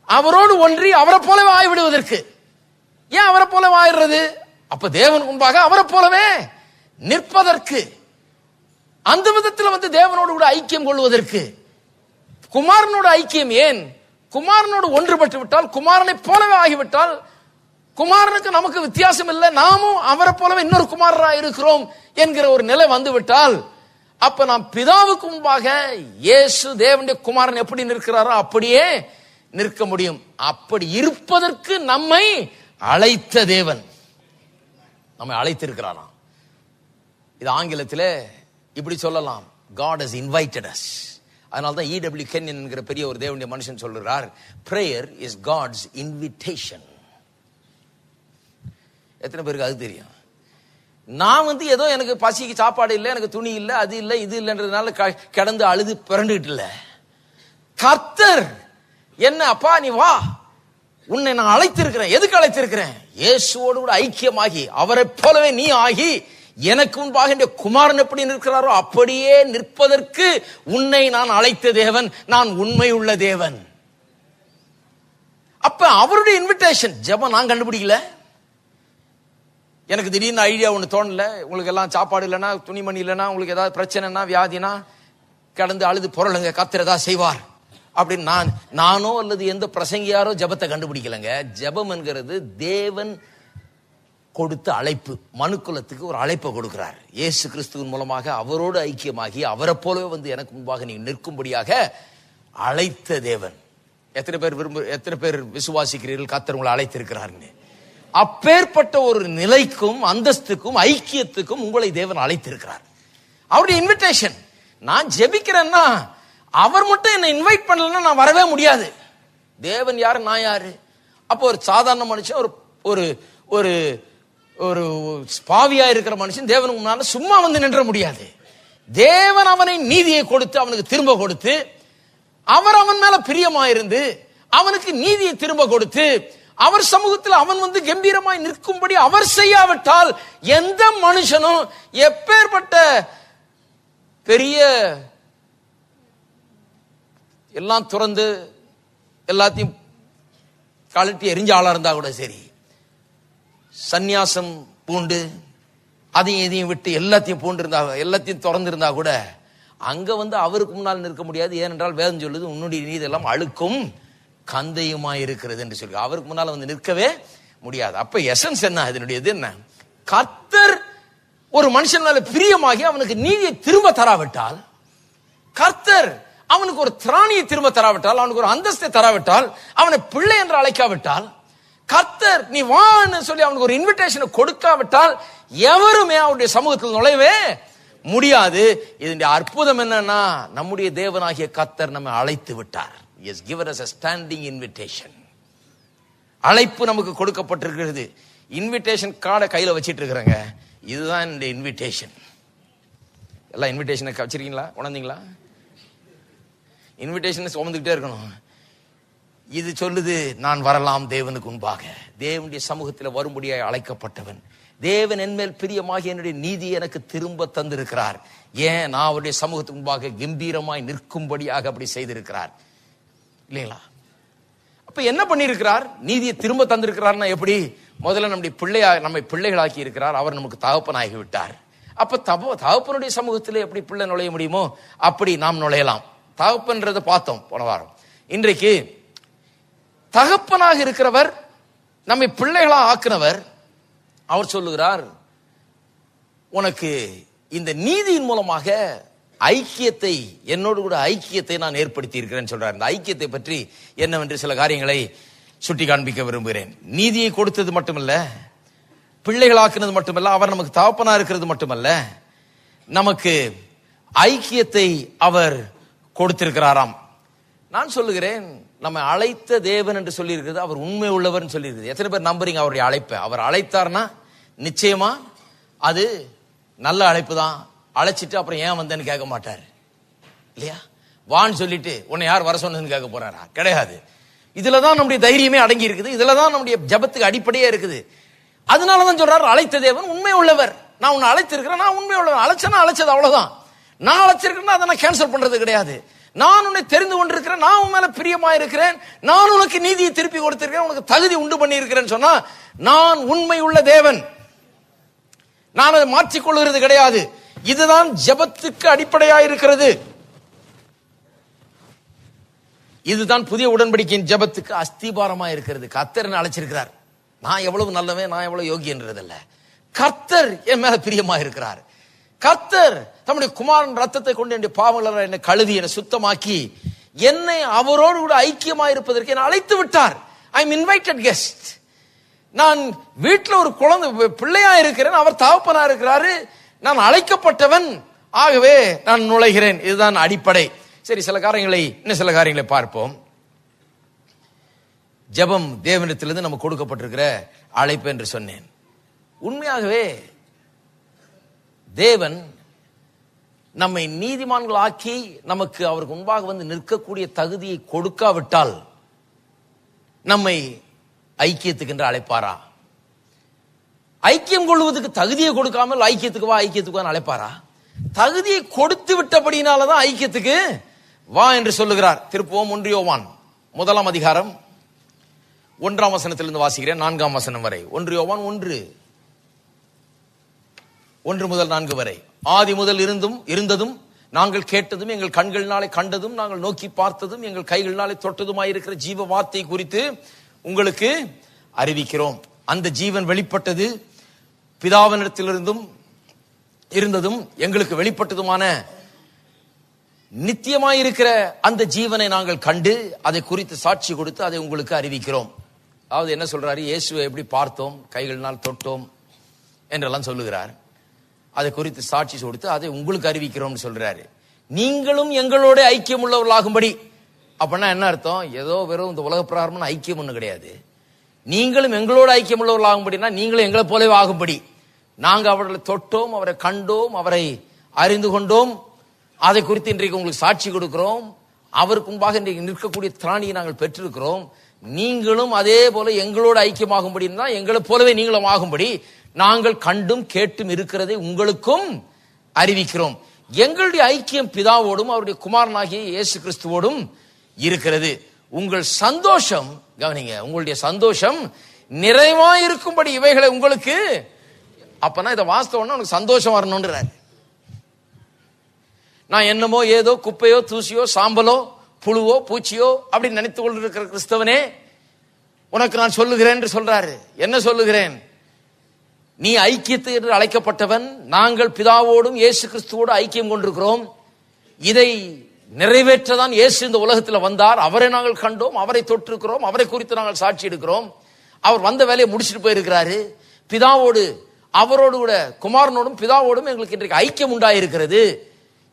அவரோடு ஒன்றி அவரை போலவே ஆய்விடுவதற்கு. ஏன் அவரை போலவே ஆயிடுறது? அப்ப தேவனுக்கு முன்பாக அவரை போலவே நிற்பதற்கு, அந்த விதத்தில் தேவனோடு கூட ஐக்கியம் கொள்வதற்கு. குமாரனோட ஐக்கியம் ஏன்? குமாரனோடு ஒன்றுபட்டு விட்டால், குமாரனை போலவே ஆகிவிட்டால், குமாரனுக்கு நமக்கு வித்தியாசம் இல்லை, நாமும் அவரை போலவே இன்னொரு குமாரரா இருக்கிறோம் என்கிற ஒரு நிலை வந்துவிட்டால், அப்ப நாம் பிதாவுக்கு முன்பாக இயேசு தேவனுடைய குமாரன் எப்படி நிற்கிறாரோ அப்படியே நிற்க முடியும். அப்படி இருப்பதற்கு நம்மை அழைத்த தேவன் நம்மை அழைத்திருக்கிறாராம். இது ஆங்கிலத்தில் இப்படி சொல்லலாம், God has invited us. அதனால தான் E.W. Kenyon என்கிற பெரிய ஒரு தேவனுடைய மனுஷன் சொல்றார், prayer is God's invitation. எத்தனை பேருக்கு அது தெரியும்? நான் ஏதோ எனக்கு பசிக்கு சாப்பாடு இல்லை, எனக்கு துணி இல்லை, அது இல்லை, இது இல்லைன்றதுனால கிடந்து அழுது பிறண்டுகிட்டு இல்லை. கர்த்தர் என்ன, அப்பா நீ வா, உன்னை நான் அழைத்திருக்கிறேன். எதுக்கு அழைத்திருக்கிறேன்? இயேசுவோடு கூட ஐக்கியமாகி அவரை போலவே நீ ஆகி எனக்கு முன்பாக இந்த குமாரன் எப்படி நிற்கிறாரோ அப்படியே நிற்பதற்கு உன்னை நான் அழைத்த தேவன், நான் உண்மை உள்ள தேவன். அப்ப அவருடைய இன்விடேஷன். ஜெபம் நான் கண்டுபிடிக்கல. எனக்கு திடீர்னு ஐடியா ஒன்று தோணல. உங்களுக்கு எல்லாம் சாப்பாடு இல்லைன்னா, துணிமணி இல்லைன்னா, உங்களுக்கு ஏதாவது பிரச்சனைனா, வியாதினா கடந்து அழுது பொருளுங்க, கர்த்தர் ஏதாவது செய்வார் அப்படின்னு நானோ அல்லது எந்த பிரசங்கியாரோ ஜெபத்தை கண்டுபிடிக்கலங்க. ஜெபம் என்கிறது தேவன் கொடுத்த அழைப்பு. மனுக்குலத்துக்கு ஒரு அழைப்பை கொடுக்கிறார். இயேசு கிறிஸ்துவின் மூலமாக அவரோடு ஐக்கியமாகி அவரை போலவே எனக்கு முன்பாக நீங்க நிற்கும்படியாக அழைத்த தேவன். எத்தனை பேர் விசுவாசிக்கிறீர்கள் கர்த்தர் உங்களை அழைத்திருக்கிறார்னு? அப்பேற்பட்ட ஒரு நிலைக்கும் அந்தஸ்துக்கும் ஐக்கியத்துக்கும் உங்களை தேவன் அழைத்திருக்கிறார். அவருடைய இன்விடேஷன். நான் ஜெபிக்கிறேன்னா அவர் மட்டும் என்னை இன்வைட் பண்ணலன்னா நான் வரவே முடியாது. தேவன் யாரு, நான் யாரு? அப்போ ஒரு சாதாரண மனுஷன், ஒரு ஒரு ஒரு ஒரு பாவியா இருக்கிற மனுஷன் தேவனுக்கு முன்னால சும்மா வந்து நின்ற முடியாது. தேவன் அவனை நீதியை கொடுத்து, அவனுக்கு திரும்ப கொடுத்து, அவர் அவன் மேல பிரியமாயிருந்து அவனுக்கு நீதியை திரும்ப கொடுத்து, அவர் சமூகத்தில் அவன் வந்து கம்பீரமாய் நிற்கும்படி அவர் செய்யாவிட்டால் எந்த மனுஷனும் எப்பேற்பட்ட பெரிய எல்லாம் துறந்து எல்லாத்தையும் கழட்டி எரிஞ்ச ஆளா இருந்தா கூட சரி, சந்நியாசம் பூண்டு அதையும் இதையும் விட்டு எல்லாத்தையும் பூண்டு இருந்தா, எல்லாத்தையும் திறந்து இருந்தா கூட அங்க வந்து அவருக்கு முன்னால் நிற்க முடியாது. ஏனென்றால் வேதம் சொல்லுது, உன்னுடைய நீதி எல்லாம் அழுக்கும் கந்தையுமாய் இருக்கிறது என்று சொல்லி அவருக்கு முன்னால வந்து நிற்கவே முடியாது. அப்ப எசன்ஸ் என்ன, இதனுடையது என்ன? கர்த்தர் ஒரு மனுஷன் மேல பிரியமாகி அவனுக்கு நீதியை திரும்ப தராவிட்டால், கர்த்தர் அவனுக்கு ஒரு திராணியை திரும்ப தராவிட்டால், அவனுக்கு ஒரு அந்தஸ்தை தராவிட்டால், அவனை பிள்ளை என்று அழைக்காவிட்டால், கர்த்தர் நீ வான்னு சொல்லி அவனுக்கு ஒரு இன்விடேஷனை கொடுக்காவிட்டால் எவருமே அவருடைய சமூகத்தில் நுழையவே முடியாது. இதனுடைய அற்புதம் என்னன்னா, நம்முடைய தேவனாகிய கர்த்தர் நம்மை அழைத்து விட்டார். He has given us a standing invitation. அழைப்பு நமக்கு கொடுக்கப்பட்டிருக்கிறது. இன்விடேஷன் கார்டை கையில வச்சிட்டு இருக்கிறேங்க, இதுதான் இந்த இன்விடேஷன். எல்லாம் இன்விடேஷனை வச்சிருக்கீங்களா, உணர்ந்தீங்களா? இன்விடேஷன் சுமந்துக்கிட்டே இருக்கணும். இது சொல்லுது, நான் வரலாம் தேவனுக்கு முன்பாக, தேவனுடைய சமூகத்தில் வரும்படியாக அழைக்கப்பட்டவன். தேவன் என்மேல் பிரியமாகி என்னுடைய நீதியை எனக்கு திரும்ப தந்திருக்கிறார். ஏன்? நான் அவருடைய சமூகத்துக்கு முன்பாக கம்பீரமாய் நிற்கும்படியாக அப்படி செய்திருக்கிறார் இல்லைங்களா? அப்ப என்ன பண்ணியிருக்கிறார்? நீதியை திரும்ப தந்திருக்கிறார்னா எப்படி? முதல்ல நம்மை பிள்ளைகளாக்கி இருக்கிறார். அவர் நமக்கு தகப்பனாகி விட்டார். அப்ப தகப்பனுடைய சமூகத்தில் எப்படி பிள்ளை நுழைய முடியுமோ அப்படி நாம் நுழையலாம். தகப்பன்றதை பார்த்தோம் போன வாரம். இன்றைக்கு தகப்பனாக இருக்கிறவர், நம்மை பிள்ளைகளா ஆக்கினவர், அவர் சொல்லுகிறார், உனக்கு இந்த நீதியின் மூலமாக ஐக்கியத்தை, என்னோடு கூட ஐக்கியத்தை நான் ஏற்படுத்தி இருக்கிறேன்னு சொல்றார். இந்த ஐக்கியத்தை பற்றி என்னவென்று சில காரியங்களை சுட்டி காண்பிக்க விரும்புகிறேன். நீதியை கொடுத்தது மட்டுமல்ல, பிள்ளைகளாக்குனது மட்டுமல்ல, அவர் நமக்கு தகப்பனா இருக்கிறது மட்டுமல்ல, நமக்கு ஐக்கியத்தை அவர் கொடுத்திருக்கிறாராம். நான் சொல்லுகிறேன், நம்ம அழைத்த தேவன் என்று சொல்லி இருக்கிறது, அவர் உண்மை உள்ளவர் சொல்லி இருக்குது. எத்தனை பேர் நம்புறீங்க அவருடைய அழைப்பை? அவர் அழைத்தார்னா நிச்சயமா அது நல்ல அழைப்பு தான். அழைச்சிட்டு அப்புறம் ஏன் வந்தேன்னு கேட்க மாட்டார் இல்லையா? வான்னு சொல்லிட்டு உன்னை யார் வர சொன்னதுன்னு கேட்க போறாரா? கிடையாது. இதுலதான் நம்முடைய தைரியமே அடங்கி இருக்குது. இதுலதான் நம்முடைய ஜபத்துக்கு அடிப்படையே இருக்குது. அதனாலதான் சொல்றாரு, அழைத்த தேவன் உண்மை உள்ளவர். நான் உன்னை அழைத்திருக்கிறேன், நான் உண்மை உள்ளவர். அழைச்சேன்னா அழைச்சது அவ்வளவுதான். நான் அழைச்சிருக்கேன்னா அதை நான் கேன்சல் பண்றது கிடையாது. நான் உன்னை தெரிந்து கொண்டிருக்கிறேன், நான் உன் மேல பிரியமா இருக்கிறேன், நான் உனக்கு நீதியை திருப்பி கொடுத்திருக்கிறேன், உனக்கு தகுதி உண்டு பண்ணி இருக்கிறேன்னு சொன்னா நான் உண்மை உள்ள தேவன். நான் அதை மாற்றிக்கொள்கிறது கிடையாது. இதுதான் ஜெபத்துக்கு அடிப்படையாக இருக்கிறது. இதுதான் புதிய உடன்படிக்கையின் ஜெபத்துக்கு அஸ்திபாரமா இருக்கிறது. கர்த்தர் அழைச்சிருக்கிறார். நான் எவ்வளவு நல்லவன், நான் எவ்வளவு யோகியன்றதல்ல. கர்த்தர் என் மேல பிரியமா இருக்கிறார். கர்த்தர் தம்முடைய குமாரன் ரத்தத்தை கொண்டு என்னுடைய பாவங்களை என்னை கழுவி என்னை சுத்தமாக்கி என்னை அவரோடு கூட ஐக்கியமா இருப்பதற்கு என்னை அழைத்து விட்டார். I am invited guest. நான் வீட்டில் ஒரு குழந்தை பிள்ளையா இருக்கிறேன், அவர் தகப்பனா இருக்கிறாரு, நான் அழைக்கப்பட்டவன், ஆகவே நான் நுழைகிறேன். இதுதான் அடிப்படை. சரி, இன்னும் சில காரியங்களை பார்ப்போம். ஜெபம் தேவனிடத்திலிருந்து நமக்கு கொடுக்கப்பட்டிருக்கிற அழைப்பு என்று சொன்னேன். உண்மையாகவே தேவன் நம்மை நீதிமான்கள் ஆக்கி நமக்கு அவருக்கு முன்பாக வந்து நிற்கக்கூடிய தகுதியை கொடுக்காவிட்டால் நம்மை ஐக்கியத்துக்கு என்று அழைப்பாரா? ஐக்கியம் கொள்வதற்கு தகுதியை கொடுக்காமல் ஐக்கியத்துக்கு வா அழைப்பாரா? தகுதியை கொடுத்து விட்டபடினாலதான் ஐக்கியத்துக்கு வா என்று சொல்லுகிறார். திருப்புவோம் 1 யோவான் 1 அதிகாரம் 1 வசனத்திலிருந்து வாசிக்கிறேன், 4 வசனம் வரை. 1 யோவான் 1 முதல் 4 வரை. ஆதி முதல் இருந்ததும் நாங்கள் கேட்டதும் எங்கள் கண்களினாலே கண்டதும் நாங்கள் நோக்கி பார்த்ததும் எங்கள் கைகளினாலே தொட்டதுமாயிருக்கிற ஜீவ வார்த்தை குறித்து உங்களுக்கு அறிவிக்கிறோம். அந்த ஜீவன் வெளிப்பட்டது பிதாவினிடத்திலிருந்தும் இருந்ததும் எங்களுக்கு வெளிப்பட்டதுமான நித்தியமாயிருக்கிற அந்த ஜீவனை நாங்கள் கண்டு அதை குறித்து சாட்சி கொடுத்து அதை உங்களுக்கு அறிவிக்கிறோம். அதாவது என்ன சொல்றாரு? இயேசுவை எப்படி பார்த்தோம், கைகளினால் தொட்டோம் என்றெல்லாம் சொல்லுகிறார். அதை குறித்து சாட்சி கொடுத்து அதை உங்களுக்கு அறிவிக்கிறோம்னு சொல்றாரு. நீங்களும் எங்களோட ஐக்கியம் உள்ளவர்களாகும்படி. அப்படின்னா என்ன அர்த்தம்? ஏதோ வெறும் இந்த உலக பிரகாரமான ஐக்கியம் ஒண்ணு கிடையாது. நீங்களும் எங்களோட ஐக்கியம் உள்ளவர்களாகும்படினா நீங்களும் எங்களை போலவே ஆகும்படி. நாங்க அவர்களை தொட்டோம், அவரை கண்டோம், அவரை அறிந்து கொண்டோம். அதை குறித்து இன்றைக்கு உங்களுக்கு சாட்சி கொடுக்கிறோம். அவருக்கு முன்பாக இன்றைக்கு நிற்கக்கூடிய திராணியை நாங்கள் பெற்றிருக்கிறோம். நீங்களும் அதே போல எங்களோட ஐக்கியமாகும்படினா எங்களை போலவே நீங்களும் ஆகும்படி நாங்கள் கண்டும் கேட்டும் இருக்கிறதை உங்களுக்கும் அறிவிக்கிறோம். எங்களுடைய ஐக்கியம் பிதாவோடும் அவருடைய குமாரனாகிய இயேசு கிறிஸ்துவோடும் இருக்கிறது. உங்கள் சந்தோஷம், கவனிங்க, உங்களுடைய சந்தோஷம் நிறைவாயிருக்கும்படி இவைகளை உங்களுக்கு. அப்பனா இதை வாஸ்தவம்னா உனக்கு சந்தோஷம் வரணும்ன்றாரு. நான் என்னமோ ஏதோ குப்பையோ தூசியோ சாம்பலோ புழுவோ பூச்சியோ அப்படி நினைத்துக் கொண்டிருக்கிற கிறிஸ்தவனே, உனக்கு நான் சொல்லுகிறேன் என்று சொல்றாரு. என்ன சொல்லுகிறேன்? நீ ஐக்கியத்து என்று அழைக்கப்பட்டவன். நாங்கள் பிதாவோடும் இயேசு கிறிஸ்துவோடு ஐக்கியம் கொண்டிருக்கிறோம். இதை நிறைவேற்றதான் இயேசு இந்த உலகத்தில் வந்தார். அவரை நாங்கள் கண்டோம், அவரை தொட்டிருக்கிறோம், அவரை குறித்து நாங்கள் சாட்சி எடுக்கிறோம். அவர் வந்த வேலையை முடிச்சுட்டு போயிருக்கிறாரு. பிதாவோடு, அவரோடு கூட குமாரனோடும் பிதாவோடும் எங்களுக்கு இன்றைக்கு ஐக்கியம் உண்டாயிருக்கிறது.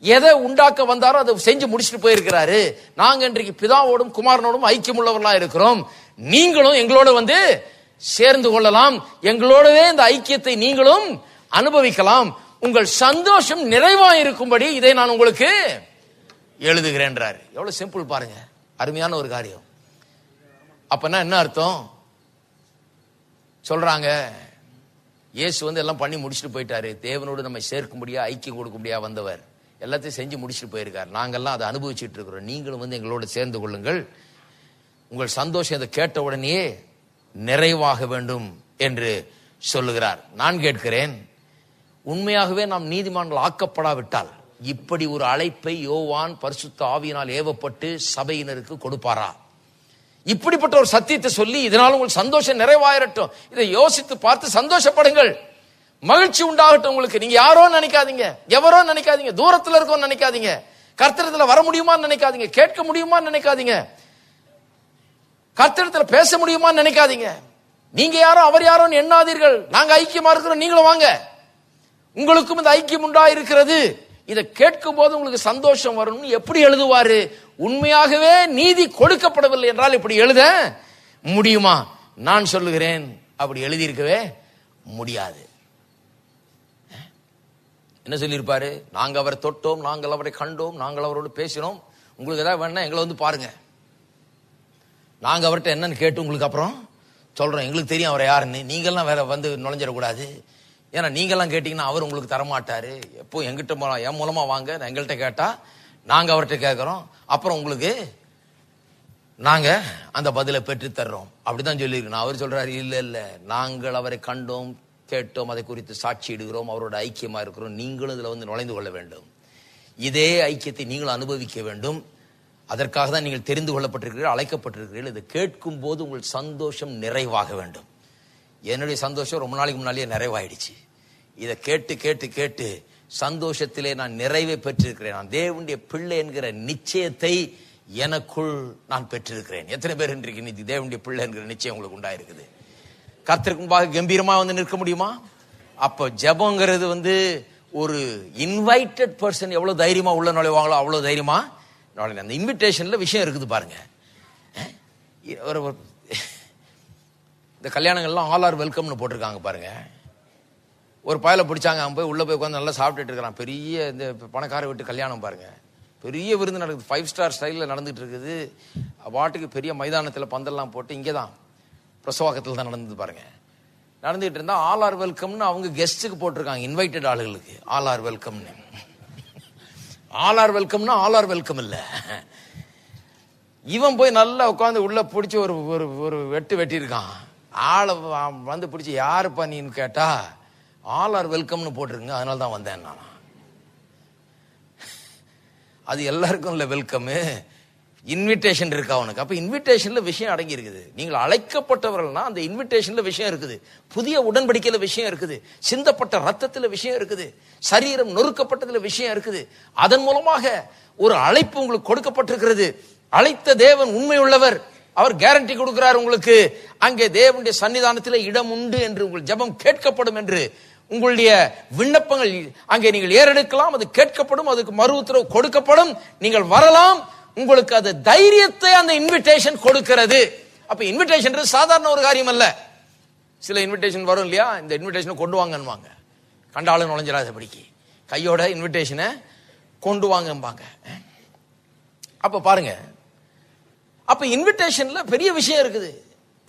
எதை உண்டாக்க வந்தாரோ அதை செஞ்சு முடிச்சுட்டு போயிருக்கிறாரு. நாங்க இன்றைக்கு பிதாவோடும் குமாரனோடும் ஐக்கியம் உள்ளவர்களா இருக்கிறோம். நீங்களும் எங்களோட வந்து சேர்ந்து கொள்ளலாம். எங்களோடவே இந்த ஐக்கியத்தை நீங்களும் அனுபவிக்கலாம். உங்கள் சந்தோஷம் நிறைவாயிருக்கும்படி இதை நான் உங்களுக்கு எழுதுகிறேன். எவ்வளவு சிம்பிள் பாருங்க, அருமையான ஒரு காரியம். அப்பனா என்ன அர்த்தம்? சொல்றாங்க, இயேசு வந்து எல்லாம் பண்ணி முடிச்சுட்டு போயிட்டாரு. தேவனோடு நம்ம சேர்க்கும்படியா ஐக்கியம் கொடுக்கும்படியா வந்தவர் எல்லாத்தையும் செஞ்சு முடிச்சுட்டு போயிருக்காரு. நாங்கெல்லாம் அதை அனுபவிச்சுட்டு இருக்கிறோம். நீங்களும் வந்து எங்களோட சேர்ந்து கொள்ளுங்கள். உங்கள் சந்தோஷம் இதை கேட்ட உடனே நிறைவாக வேண்டும் என்று சொல்லுகிறார். நான் கேட்கிறேன், உண்மையாகவே நாம் நீதிமான்கள் ஆக்கப்படாவிட்டால் இப்படி ஒரு அழைப்பை யோவான் பரிசுத்த ஆவியினால் ஏவப்பட்டு சபையினருக்கு கொடுப்பாரா? இப்படிப்பட்ட ஒரு சத்தியத்தை சொல்லி இதனால் உங்கள் சந்தோஷம் நிறைவாயிரட்டும். இதை யோசித்து பார்த்து சந்தோஷப்படுங்கள், மகிழ்ச்சி உண்டாகட்டும் உங்களுக்கு. நீங்க யாரோ நினைக்காதீங்க, எவரோ நினைக்காதீங்க, தூரத்தில் இருக்கோ நினைக்காதீங்க, கர்த்தரிடத்துல வர முடியுமான்னு நினைக்காதீங்க, கேட்க முடியுமான்னு நினைக்காதீங்க, கர்த்தரிடத்துல பேச முடியுமான்னு நினைக்காதீங்க. நீங்க யாரோ அவர் யாரோன்னு எண்ணாதீர்கள். நாங்க ஐக்கியமா இருக்கிறோம், நீங்களும் வாங்க. உங்களுக்கும் இந்த ஐக்கியம் உண்டாயிருக்கிறது. இதை கேட்கும் போது உங்களுக்கு சந்தோஷம் வரணும்னு எப்படி எழுதுவாரு? உண்மையாகவே நீதி கொடுக்கப்படவில்லை என்றால் இப்படி எழுத முடியுமா? நான் சொல்லுகிறேன், அப்படி எழுதியிருக்கவே முடியாது. என்ன சொல்லியிருப்பாரு? நாங்க அவரை தொட்டோம், நாங்கள் அவரை கண்டோம், நாங்கள் அவரோடு பேசினோம். உங்களுக்கு ஏதாவது வேணா எங்களை வந்து பாருங்க, நாங்க அவர்கிட்ட என்னன்னு கேட்டு உங்களுக்கு அப்புறம் சொல்றோம். எங்களுக்கு தெரியும் அவரை யாருன்னு. நீங்கெல்லாம் வேற வந்து நுழைஞ்சிடக்கூடாது. ஏன்னா நீங்கெல்லாம் கேட்டீங்கன்னா அவர் உங்களுக்கு தரமாட்டாரு. எப்போ எங்கிட்ட என் மூலமா வாங்க, எங்கள்கிட்ட கேட்டா நாங்க அவர்கிட்ட கேட்கிறோம், அப்புறம் உங்களுக்கு நாங்க அந்த பதிலை பெற்று தர்றோம். அப்படிதான் சொல்லியிருக்கணும். அவர் சொல்றாரு, இல்ல இல்ல, நாங்கள் அவரை கண்டோம், கேட்டோம், அதை குறித்து சாட்சி இடுகிறோம், அவரோட ஐக்கியமா இருக்கிறோம். நீங்களும் இதுல வந்து நுழைந்து கொள்ள வேண்டும். இதே ஐக்கியத்தை நீங்களும் அனுபவிக்க வேண்டும். அதற்காக தான் நீங்கள் தெரிந்து கொள்ளப்பட்டிருக்கிறீர்கள், அழைக்கப்பட்டிருக்கிறீர்கள். இதை கேட்கும் போது உங்கள் சந்தோஷம் நிறைவாக வேண்டும். என்னுடைய சந்தோஷம் ரொம்ப நாளைக்கு முன்னாலேயே நிறைவாயிடுச்சு. இதை கேட்டு கேட்டு கேட்டு சந்தோஷத்திலே நான் நிறைவை பெற்றிருக்கிறேன். நான் தேவனுடைய பிள்ளை என்கிற நிச்சயத்தை எனக்குள் நான் பெற்றிருக்கிறேன். எத்தனை பேர் இன்றைக்கு இன்னைக்கு தேவனுடைய பிள்ளை என்கிற நிச்சயம் உங்களுக்கு உண்டாயிருக்குது? கர்த்தருக்கு முன்பாக கம்பீரமா வந்து நிற்க முடியுமா? அப்ப ஜெபங்கிறது வந்து ஒரு இன்வைட்டட் பர்சன் எவ்வளவு தைரியமா உள்ள நுழைவாங்களோ அவ்வளவு தைரியமா நுழைங்க. அந்த இன்விடேஷன்ல விஷயம் இருக்குது பாருங்க. இந்த கல்யாணங்கள்லாம் ஆல் ஆர் வெல்கம்னு போட்டிருக்காங்க பாருங்க. ஒரு பயலை பிடிச்சாங்க, அவன் போய் உள்ள போய் உட்காந்து நல்லா சாப்பிட்டுட்டு இருக்கிறான். பெரிய இந்த பணக்கார வீட்டு கல்யாணம் பாருங்க, பெரிய விருந்து நடக்குது, 5 ஸ்டார் ஸ்டைலில் நடந்துட்டு இருக்குது. பாட்டுக்கு பெரிய மைதானத்தில் பந்தல்லாம் போட்டு, இங்கே தான் பிரசவாக்கத்தில் தான் நடந்தது பாருங்க. நடந்துகிட்டு இருந்தா ஆல் ஆர் வெல்கம்னு அவங்க கெஸ்ட்டுக்கு போட்டிருக்காங்க, இன்வைட்டட் ஆளுகளுக்கு ஆல் ஆர் வெல்கம்னு. ஆல் ஆர் வெல்கம்னா ஆல் ஆர் வெல்கம் இல்லை. இவன் போய் நல்லா உட்காந்து உள்ள பிடிச்சி ஒரு ஒரு வெட்டியிருக்கான். ஆளை வந்து பிடிச்சி யாருப்பா நீன்னு கேட்டா ஆல் ஆர் வெல்கம்னு போட்டிருக்குங்க, அதனால தான் வந்தேன் நான். அது எல்லாருக்கும் இல்லை வெல்கம், இன்விடேஷன் இருக்கு அவனுக்கு. அப்ப இன்விடேஷன்ல விஷயம் அடங்கி இருக்குது. நீங்கள் அழைக்கப்பட்டவர்கள்னா அந்த இன்விடேஷன்ல விஷயம் இருக்குது, புதிய உடன்படிக்கையில விஷயம் இருக்குது, சிந்தப்பட்ட ரத்தத்துல விஷயம் இருக்குது, சரீரம் நொறுக்கப்பட்டதுல விஷயம் இருக்குது. அதன் மூலமாக ஒரு அழைப்பு உங்களுக்கு கொடுக்கப்பட்டிருக்கிறது. அழைத்த தேவன் உண்மை உள்ளவர், அவர் கேரண்டி கொடுக்கிறார் உங்களுக்கு. அங்கே தேவனுடைய சன்னிதானத்தில் இடம் உண்டு என்று, உங்கள் ஜெபம் கேட்கப்படும் என்று உங்களுடைய விண்ணப்பங்கள் அங்கே நீங்கள் ஏறெடுக்கலாம், அது கேட்கப்படும், அதுக்கு மறு உத்தரவு கொடுக்கப்படும், நீங்கள் வரலாம். உங்களுக்கு அது தைரியத்தை அந்த இன்விடேஷன் கொடுக்கிறது. அப்ப இன்விடேஷன் சாதாரண ஒரு காரியம் அல்ல. சில இன்விடேஷன் வரும் இல்லையா, இந்த இன்விடேஷனை கொண்டு வாங்கன்னுவாங்க, கண்டாலும் நுழைஞ்சிடாத படிக்கு கையோட இன்விடேஷனை கொண்டு வாங்கம்பாங்க. அப்ப பாருங்க, அப்ப இன்விடேஷன்ல பெரிய விஷயம் இருக்குது.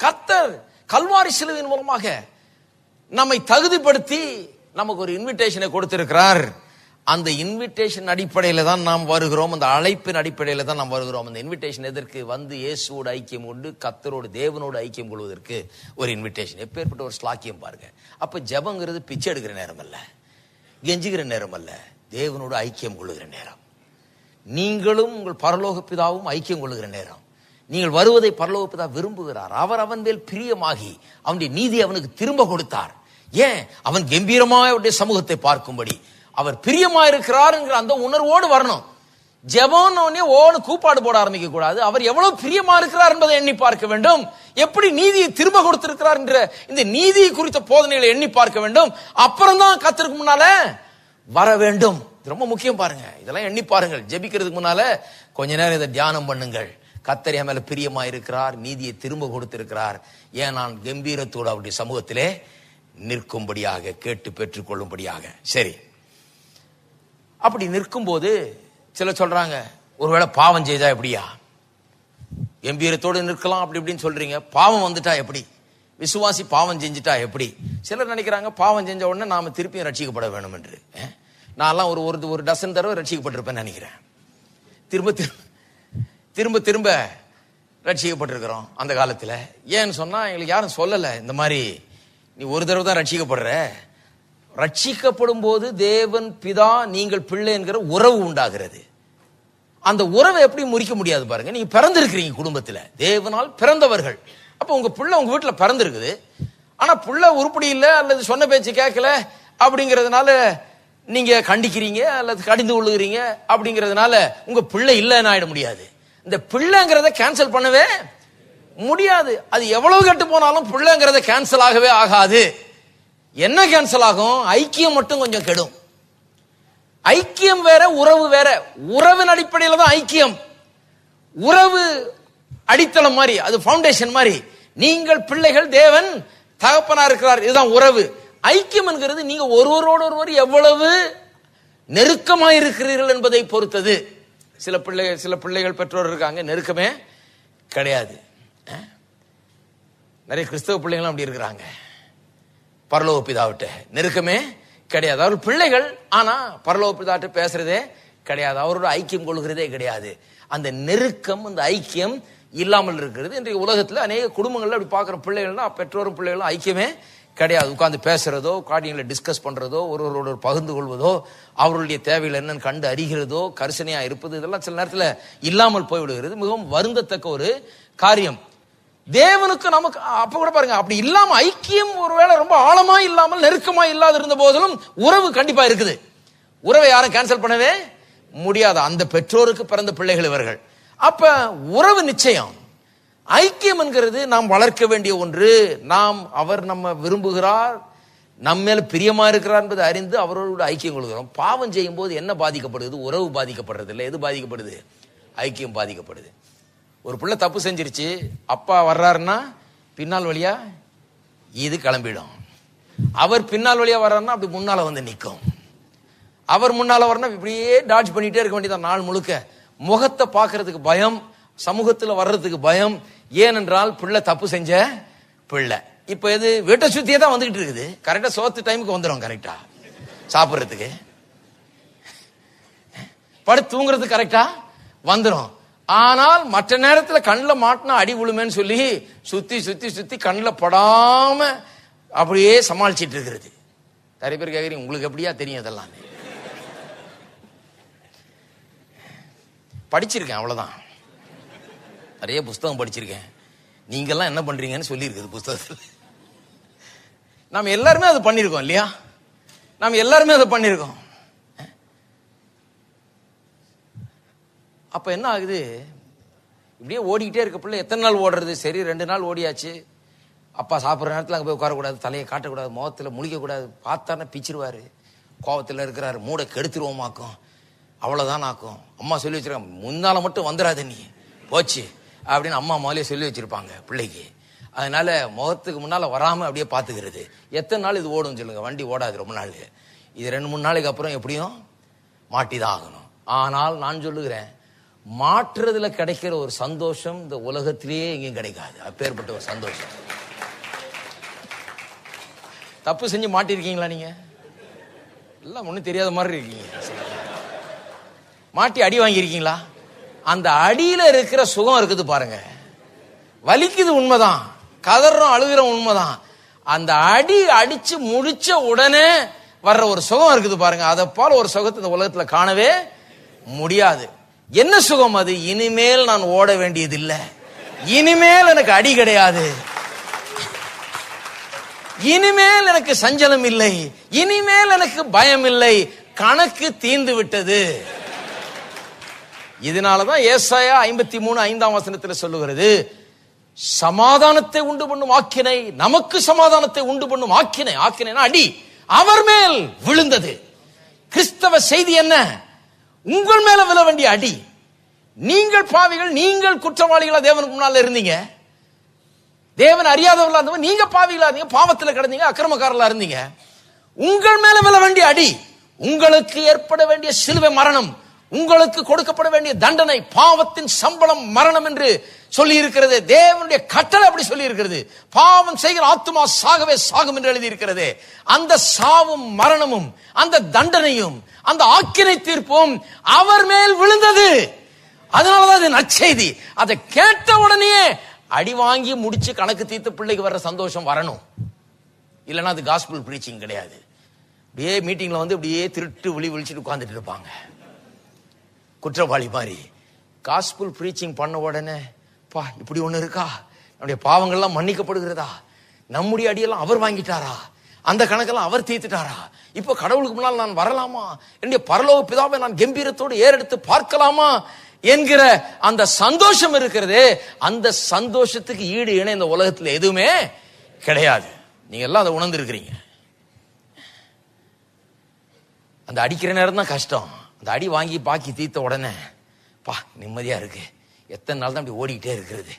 கர்த்தர் கல்வாரி சிலுவையின் மூலமாக நம்மை தகுதிப்படுத்தி நமக்கு ஒரு இன்விடேஷனை கொடுத்திருக்கிறார். அந்த இன்விடேஷன் அடிப்படையில தான் நாம் வருகிறோம், அந்த அழைப்பின் அடிப்படையில தான் நாம் வருகிறோம். அந்த இன்விடேஷன் எதற்கு? வந்து இயேசுவோடு ஐக்கியம் கொண்டு கர்த்தரோடு தேவனோடு ஐக்கியம் கொள்வதற்கு ஒரு இன்விடேஷன். எப்பேற்பட்ட ஒரு ஸ்லாக்கியம் பாருங்க. அப்ப ஜெபங்கிறது பிச்சை எடுக்கிற நேரம் அல்ல, கெஞ்சுகிற நேரம் அல்ல, தேவனோடு ஐக்கியம் கொள்ளுகிற நேரம். நீங்களும் உங்கள் பரலோக பிதாவும் ஐக்கியம் கொள்ளுகிற நேரம். நீங்கள் வருவதை பரலோக பிதா விரும்புகிறார். அவர் அவன் மேல் பிரியமாகி அவனுடைய நீதி அவனுக்கு திரும்ப கொடுத்தார். ஏன்? அவன் கம்பீரமாய் அவருடைய சமூகத்தை பார்க்கும்படி அவர் பிரியமாயிருக்கிறார் என்கிற அந்த உணர்வோடு வரணும். ஜெபம்னே ஓடு கூப்பாடு போட ஆரம்பிக்க கூடாது. அவர் எவ்வளவு பிரியமா இருக்கிறார் என்பதை எண்ணி பார்க்க வேண்டும். எப்படி நீதியை திரும்ப கொடுத்திருக்கிறார் என்ற இந்த நீதி குறித்த போதனைகளை எண்ணி பார்க்க வேண்டும். அப்புறம் தான் கர்த்தருக்கு முன்னால வர வேண்டும். ரொம்ப முக்கியம் பாருங்க, இதெல்லாம் எண்ணி பாருங்கள். ஜெபிக்கிறதுக்கு முன்னால கொஞ்ச நேரம் இதை தியானம் பண்ணுங்கள். கர்த்தர் என் மேல பிரியமா இருக்கிறார், நீதியை திரும்ப கொடுத்திருக்கிறார், ஏன் நான் கம்பீரத்தோடு அவருடைய சமூகத்திலே நிற்கும்படியாக, கேட்டு பெற்றுக் கொள்ளும்படியாக. சரி, அப்படி நிற்கும் போது சிலர் சொல்றாங்க, ஒருவேளை பாவம் செய்தா எப்படியா? கம்பீரத்தோடு நிற்கலாம் அப்படி இப்படின்னு சொல்றீங்க, பாவம் வந்துட்டா எப்படி? விசுவாசி பாவம் செஞ்சுட்டா எப்படி? சிலர் நினைக்கிறாங்க பாவம் செஞ்ச உடனே நாம திருப்பியும் ரட்சிக்கப்பட வேணும் என்று. நான்லாம் ஒரு டசன் தடவை ரட்சிக்கப்பட்டிருப்பேன்னு நினைக்கிறேன். திரும்ப திரும்ப திரும்ப ரட்சிக்கப்பட்டிருக்கிறோம் அந்த காலத்துல. ஏன்னு சொன்னா எங்களுக்கு யாரும் சொல்லல, இந்த மாதிரி நீ ஒரு தடவை தான் ரட்சிக்கப்படுற. ரட்சிக்கப்படும் போது தேவன் பிதா நீங்கள் பிள்ளை என்கிற உறவு உண்டாகிறது. அந்த உறவை எப்படி முறிக்க முடியாது பாருங்க. நீங்க பிறந்திருக்கிறீங்க குடும்பத்துல, தேவனால் பிறந்தவர்கள். அப்ப உங்க பிள்ளை உங்க வீட்டுல பிறந்திருக்குது. ஆனா பிள்ளை உருப்படி இல்லை அல்லது சொன்ன பேச்சு கேட்கல அப்படிங்கறதுனால நீங்க கண்டிக்கிறீங்க அல்லது கடிந்து கொள்ளுகிறீங்க. அப்படிங்கறதுனால உங்க பிள்ளை இல்லைன்னு ஆயிட முடியாது. இந்த பிள்ளைங்கிறத கேன்சல் பண்ணவே முடியாது. அது எவ்வளவு கெட்டு போனாலும் பிள்ளைங்கிறத கேன்சல் ஆகவே ஆகாது. என்ன கேன்சல் ஆகும்? ஐக்கியம் மட்டும் கொஞ்சம் கெடும். ஐக்கியம் வேற, உறவு வேற. உறவின் அடிப்படையில் தான் ஐக்கியம். உறவு அடித்தளம் மாதிரி, அது ஃபவுண்டேஷன் மாதிரி. நீங்கள் பிள்ளைகள், தேவன் தகப்பனா இருக்கிறார், இதுதான் உறவு. ஐக்கியம் என்கிறது நீங்க ஒருவரோடு ஒருவர் எவ்வளவு நெருக்கமாக இருக்கிறீர்கள் என்பதை பொறுத்தது. சில பிள்ளைகள் பெற்றோர் இருக்காங்க, நெருக்கமே கிடையாது. நிறைய கிறிஸ்தவ பிள்ளைகளும் அப்படி இருக்கிறாங்க, பரலோக பிதாவிட்ட நெருக்கமே கிடையாது. அவர்கள் பிள்ளைகள், ஆனா பரலோக பிதாவிட்ட பேசுறதே கிடையாது, அவரோட ஐக்கியம் கொள்கிறதே கிடையாது. அந்த நெருக்கம், அந்த ஐக்கியம் இல்லாமல் இருக்கிறது. இன்றைய உலகத்துல அநேக குடும்பங்கள்ல அப்படி பார்க்கிற பிள்ளைகள்னா பெற்றோரும் பிள்ளைகளும் ஐக்கியமே கிடையாது. உட்கார்ந்து பேசுறதோ, காரியங்களை டிஸ்கஸ் பண்றதோ, ஒருவரோட பகிர்ந்து கொள்வதோ, அவர்களுடைய தேவைகள் என்னன்னு கண்டு அறிகிறதோ, கரிசனையா இருப்பது, இதெல்லாம் சில நேரத்துல இல்லாமல் போய்விடுகிறது. மிகவும் வருந்தத்தக்க ஒரு காரியம். தேவனுக்கு நமக்கு அப்ப கூட பாருங்க, அப்படி இல்லாம ஐக்கியம் ஒருவேளை ரொம்ப ஆழமா இல்லாமல் நெருக்கமா இல்லாத இருந்த போதிலும் உறவு கண்டிப்பா இருக்குது. உறவை யாரும் கேன்சல் பண்ணவே முடியாது. அந்த பெற்றோருக்கு பிறந்த பிள்ளைகள் இவர்கள். அப்ப உறவு நிச்சயம். ஐக்கியம் என்கிறது நாம் வளர்க்க வேண்டிய ஒன்று. அவர் நம்ம விரும்புகிறார், நம்ம மேல பிரியமா இருக்கிறார் என்பதை அறிந்து அவரோட ஐக்கியம் கொள்கிறோம். பாவம் செய்யும் போது என்ன பாதிக்கப்படுது? உறவு பாதிக்கப்படுறது இல்லை. எது பாதிக்கப்படுது? ஐக்கியம் பாதிக்கப்படுது. ஒரு பிள்ளை தப்பு செஞ்சிருச்சு, அப்பா வர்றாருன்னா பின்னால் வழியா இது கிளம்பிடும். அவர் பின்னால் வழியா வர்றாருன்னா அப்படி முன்னால வந்து நிற்கும். அவர் முன்னால வரணும், இப்படியே டாட்ஜ் பண்ணிட்டே இருக்க வேண்டியதான் நாள் முழுக்க. முகத்தை பார்க்கறதுக்கு பயம், சமூகத்துல வர்றதுக்கு பயம். ஏனென்றால் பிள்ளை தப்பு செஞ்ச பிள்ளை. இப்ப இது வீட்டை சுத்தியே தான் வந்துகிட்டு இருக்குது. கரெக்டா சோத்து டைமுக்கு வந்துடும், கரெக்டா சாப்பிட்றதுக்கு, படுத்து தூங்குறதுக்கு கரெக்டா வந்துடும். ஆனால் மற்ற நேரத்தில் கண்ணில் மாட்டினா அடி விழுமேன்னு சொல்லி சுத்தி சுத்தி சுத்தி கண்ணில் படாம அப்படியே சமாளிச்சிட்டு இருக்கிறது. நிறைய பேர் கேட்குறீங்க, உங்களுக்கு எப்படியா தெரியும்? இதெல்லாம் படிச்சிருக்கேன், அவ்வளவுதான். நிறைய புஸ்தகம் படிச்சிருக்கேன். நீங்கெல்லாம் என்ன பண்றீங்கன்னு சொல்லி இருக்குது புஸ்தகத்தில். நாம் எல்லாருமே அதை பண்ணியிருக்கோம் இல்லையா? நாம் எல்லாருமே அதை பண்ணியிருக்கோம். அப்ப என்ன ஆகுது? இப்படியே ஓடிக்கிட்டே இருக்க பிள்ளை. எத்தனை நாள் ஓடுறது? சரி 2 நாள் ஓடியாச்சு, அப்பா சாப்பிட்ற நேரத்தில் அங்கே போய் உட்காரக்கூடாது, தலையை காட்டக்கூடாது, முகத்தில் முழிக்கக்கூடாது, பார்த்தாருன்னா பிச்சிருவாரு. கோவத்தில் இருக்கிறாரு, மூடை கெடுத்துருவோமாக்கும், அவ்வளோதான் ஆக்கும். அம்மா சொல்லி வச்சிருக்காங்க, முன்னால மட்டும் வந்துடாத நீ போச்சு அப்படின்னு அம்மா முதலே சொல்லி வச்சிருப்பாங்க பிள்ளைக்கு. அதனால முகத்துக்கு முன்னால் வராமல் அப்படியே பார்த்துக்கிறது. எத்தனை நாள் இது ஓடும் சொல்லுங்க? வண்டி ஓடாது ரொம்ப நாள். இது 2-3 நாளைக்கு அப்புறம் எப்படியும் மாட்டி தான் ஆகணும். ஆனால் நான் சொல்லுகிறேன், மாற்றுறதுல கிடைக்கிற ஒரு சந்தோஷம் இந்த உலகத்திலேயே எங்கேயும் கிடைக்காது. அப்பேற்பட்ட ஒரு சந்தோஷம். தப்பு செஞ்சு மாட்டிருக்கீங்களா? நீங்க எல்லாம் ஒன்றும் தெரியாத மாதிரி இருக்கீங்க. மாட்டி அடி வாங்கியிருக்கீங்களா? அந்த அடியில இருக்கிற சுகம் இருக்குது பாருங்க. வலிக்குது உண்மைதான், கதறோம் அழுகிறோம் உண்மைதான். அந்த அடி அடிச்சு முடிச்ச உடனே வர்ற ஒரு சுகம் இருக்குது பாருங்க. அதை போல ஒரு சுகத்தை இந்த உலகத்துல காணவே முடியாது. என்ன சுகம் அது? இனிமேல் நான் ஓட வேண்டியது இல்லை, இனிமேல் எனக்கு அடி கிடையாது, இனிமேல் எனக்கு சஞ்சலம் இல்லை, இனிமேல் எனக்கு பயம் இல்லை, கணக்கு தீர்ந்து விட்டது. இதனாலதான் ஏசாயா 53:5 சொல்லுகிறது, சமாதானத்தை உண்டு பண்ணும் ஆக்கினை, நமக்கு சமாதானத்தை உண்டு பண்ணும் ஆக்கினை, ஆக்கினைனா அடி, அவர் மேல் விழுந்தது. கிறிஸ்தவ செய்தி என்ன? உங்கள் மேல விழ வேண்டிய அடி. நீங்கள் பாவிகள், நீங்கள் குற்றவாளிகளா தேவனுக்கு முன்னால இருந்தீங்க. தேவன் அறியாதவர்களா இருந்தவங்க நீங்க பாவிகளா இருந்தீங்க, பாவத்தில் கிடந்தீங்க, அக்கிரமக்காரர்களா இருந்தீங்க. உங்கள் மேல விழ வேண்டிய அடி, உங்களுக்கு ஏற்பட வேண்டிய சிலுவை மரணம், உங்களுக்கு கொடுக்கப்பட வேண்டிய தண்டனை, பாவத்தின் சம்பளம் மரணம் என்று சொல்லி இருக்கிறது. தேவனுடைய கட்டளை அப்படி சொல்லி இருக்கிறது. பாவம் செய்கிற ஆத்துமா சாகவே சாகும் என்று எழுதி இருக்கிறது. அந்த சாவும் மரணமும் அந்த தண்டனையும் அந்த ஆக்கினை தீர்ப்பும் அவர் மேல் விழுந்தது. அதனாலதான் இது நற்செய்தி. அதை கேட்ட உடனே அடி வாங்கி முடிச்சு கணக்கு தீர்த்து பிள்ளைக்கு வர்ற சந்தோஷம் வரணும். இல்லைன்னா அது காஸ்பல் பிரீச்சிங் கிடையாது. அப்படியே மீட்டிங்ல வந்து அப்படியே திருட்டு விழிச்சிட்டு உட்கார்ந்துட்டு இருப்பாங்க குற்றவாளி மாதிரி. காஸ்பல் பிரீச்சிங் பண்ண உடனே, பா இப்படி ஒண்ணு இருக்கா, நம்முடைய பாவங்கள்லாம் மன்னிக்கப்படுகிறதா, நம்முடைய அடியெல்லாம் அவர் வாங்கிட்டாரா, அந்த கணக்கெல்லாம் அவர் தீர்த்துட்டாரா, இப்ப கடவுளுக்கு முன்னால் நான் வரலாமா, என்னுடைய பரலோக பிதாவை நான் கம்பீரத்தோடு ஏறெடுத்து பார்க்கலாமா என்கிற அந்த சந்தோஷம் இருக்கிறதே, அந்த சந்தோஷத்துக்கு ஈடு இணை இந்த உலகத்துல எதுவுமே கிடையாது. நீங்க எல்லாம் அதை உணர்ந்து இருக்கிறீங்க. அந்த அடிக்கிற நேரம் தான் கஷ்டம். அந்த அடி வாங்கி பாக்கி தீர்த்த உடனே பா நிம்மதியா இருக்கு. எத்தனை நாள் தான் அப்படி ஓடிக்கிட்டே இருக்கிறது,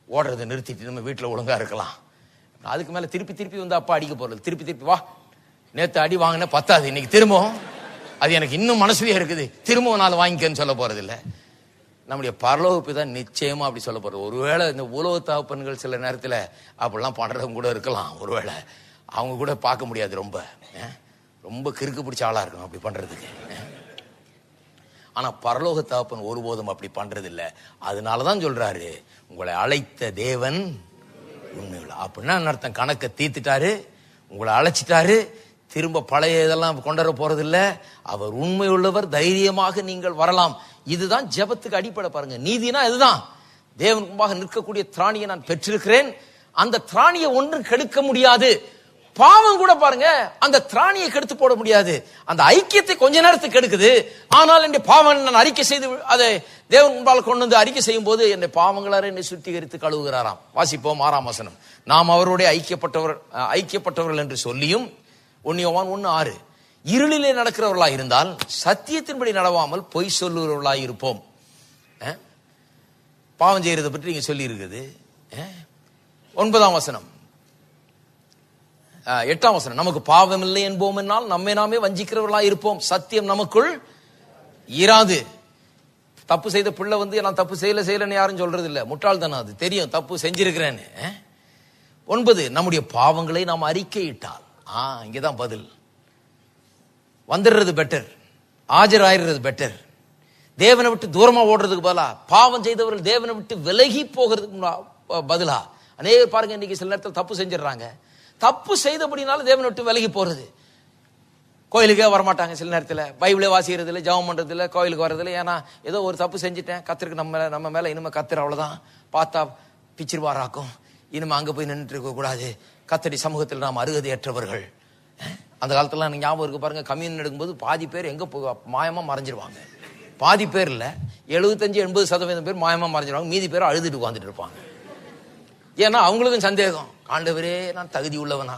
ஓடுறதை நிறுத்திட்டு நம்ம வீட்டில் ஒழுங்கா இருக்கலாம். அதுக்கு மேல திருப்பி திருப்பி வந்து அப்பா அடிக்க போறது, திருப்பி திருப்பி வா நேத்து அடி வாங்கின பத்தாது, இன்னைக்கு திரும்பவும் அது எனக்கு இன்னும் மனசுலயே இருக்குது, திரும்பவும் நாள் வாங்கிக்கன்னு சொல்ல போறது இல்லை. நம்முடைய பரலோகப்பு தான் நிச்சயமா அப்படி சொல்ல போறது. ஒருவேளை இந்த உலக தகப்பன்கள் சில நேரத்தில் அப்படிலாம் பண்றவங்க கூட இருக்கலாம். ஒருவேளை அவங்க கூட பார்க்க முடியாது, ரொம்ப ரொம்ப கிறுக்கு பிடிச்ச ஆளா இருக்கும் அப்படி பண்றதுக்கு. ஆனா பரலோக தகப்பன் ஒருபோதும் அப்படி பண்றது இல்லை. அதனாலதான் சொல்றாரு, உங்களை அழைத்த தேவன் உண்மையுள்ள. அப்படின்னா அர்த்தம், கணக்கை தீர்த்துட்டாரு, உங்களை அழைச்சிட்டாரு, திரும்ப பழைய இதெல்லாம் கொண்டாட போறது இல்ல. அவர் உண்மை உள்ளவர், தைரியமாக நீங்கள் வரலாம். இதுதான் ஜெபத்துக்கு அடிப்படை. பாருங்க, நீதினா இதுதான். தேவனுக்கு முன்பாக நிற்கக்கூடிய திராணியை நான் பெற்றிருக்கிறேன். அந்த திராணியை ஒன்றும் கெடுக்க முடியாது. பாவம் கூட பாருங்க, அந்த திராணியை கெடுத்து போட முடியாது. அந்த ஐக்கியத்தை கொஞ்ச நேரத்துக்கு கெடுக்குது. ஆனால் என்னுடைய பாவம் நான் அறிக்கை செய்து அதை தேவன் முன்பால் கொண்டு வந்து அறிக்கை செய்யும் போது என்னுடைய பாவங்களார என்னை சுத்திகரித்து கழுவுகிறாராம். வாசிப்போம் 6ஆம் வசனம். நாம் அவருடைய ஐக்கியப்பட்டவர்கள் என்று சொல்லியும் 1 யோவான் 1:6 இருளிலே நடக்கிறவர்களாய் இருந்தால் சத்தியத்தின்படி நடவாமல் பொய் சொல்லுகிறவர்களாய் இருப்போம். பாவம் செய்யறதை பற்றி நீங்க சொல்லி இருக்குது. 9ஆம் வசனம் 8ஆம் வசனம், நமக்கு பாவம் இல்லை என்போம் என்னால் நம்மை நாமே வஞ்சிக்கிறவர்களாய் இருப்போம், சத்தியம் நமக்குள் இராது. தப்பு செய்த பிள்ளை வந்து நான் தப்பு செய்யலன்னு யாரும் சொல்றது இல்ல, முட்டாள் தானே, அது தெரியும் தப்பு செஞ்சிருக்கிறேன்னு. 9, நம்முடைய பாவங்களை நாம் அறிக்கையிட்டால், இங்கதான் பதில், வந்துடுறது பெட்டர், ஆஜராயிடுறது பெட்டர். தேவனை விட்டு தூரமா ஓடுறதுக்கு பதிலா பாவம் செய்தவர்கள் தேவனை விட்டு விலகி போகிறதுக்கு பதிலா அநேகர் பாருங்க இன்னைக்கு சில நேரத்தில் தப்பு செஞ்சிடறாங்க. தப்பு செய்தபடினால தேவனை விட்டு விலகி போறது. கோயிலுக்கே வரமாட்டாங்க சில நேரத்தில், பைபிளே வாசிக்கிறது இல்லை, ஜெபம் பண்றது இல்லை, கோயிலுக்கு வர்றதில்லை. ஏன்னா ஏதோ ஒரு தப்பு செஞ்சுட்டேன், கத்திருக்கு நம்ம மேல இனிமே கத்துற, அவ்வளவுதான், பார்த்தா பிச்சிருவாராக்கும், இனிமே அங்க போய் நின்றுட்டு இருக்க கூடாது, கத்தடி சமூகத்தில் நாம் அருகதையற்றவர்கள். அந்த காலத்துல ஞாபகம் இருக்கு பாருங்க, கம்யூன் எடுக்கும்போது பாதி பேர் எங்க மாயமா மறைஞ்சிருவாங்க. பாதி பேர் இல்ல, 75-80% பேர் மாயமா மறைஞ்சிருவாங்க, மீதி பேர் அழுதுட்டு உட்காந்துட்டு இருப்பாங்க. ஏன்னா அவங்களுக்கும் சந்தேகம், ஆண்டவரே நான் தகுதி உள்ளவனா,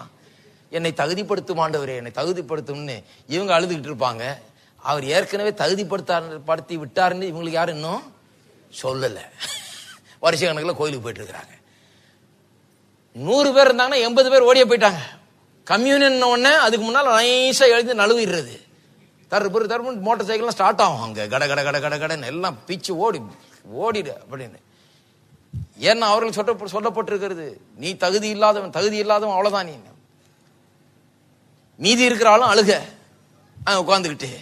என்னை தகுதிப்படுத்தும் ஆண்டவரே, என்னை தகுதிப்படுத்தும்னு இவங்க அழுதுகிட்டு இருப்பாங்க. அவர் ஏற்கனவே தகுதிப்படுத்தி விட்டாருன்னு இவங்களுக்கு யாரும் இன்னும் சொல்லல. வருஷ கணக்கில் கோயிலுக்கு போயிட்டு இருக்கிறாங்க. 100 பேர் இருந்தாங்கன்னா 80 பேர் ஓடியே போயிட்டாங்க. கம்யூனியன் உடனே அதுக்கு முன்னால் நைஸா எழுதி நழுவிடுறது. தருப்பு மோட்டார் சைக்கிள்லாம் ஸ்டார்ட் ஆகும் அங்க, கட கட கட கட கடன்னு எல்லாம் பிச்சு ஓடிடு அப்படின்னு. ஏன்னா அவர்கள் சொல்லப்பட்டிருக்கிறது, நீ தகுதி இல்லாதவன் அவ்வளவுதான். நீ மீதி இருக்கிறாலும் அழுக உட்கார்ந்துக்கிட்டு.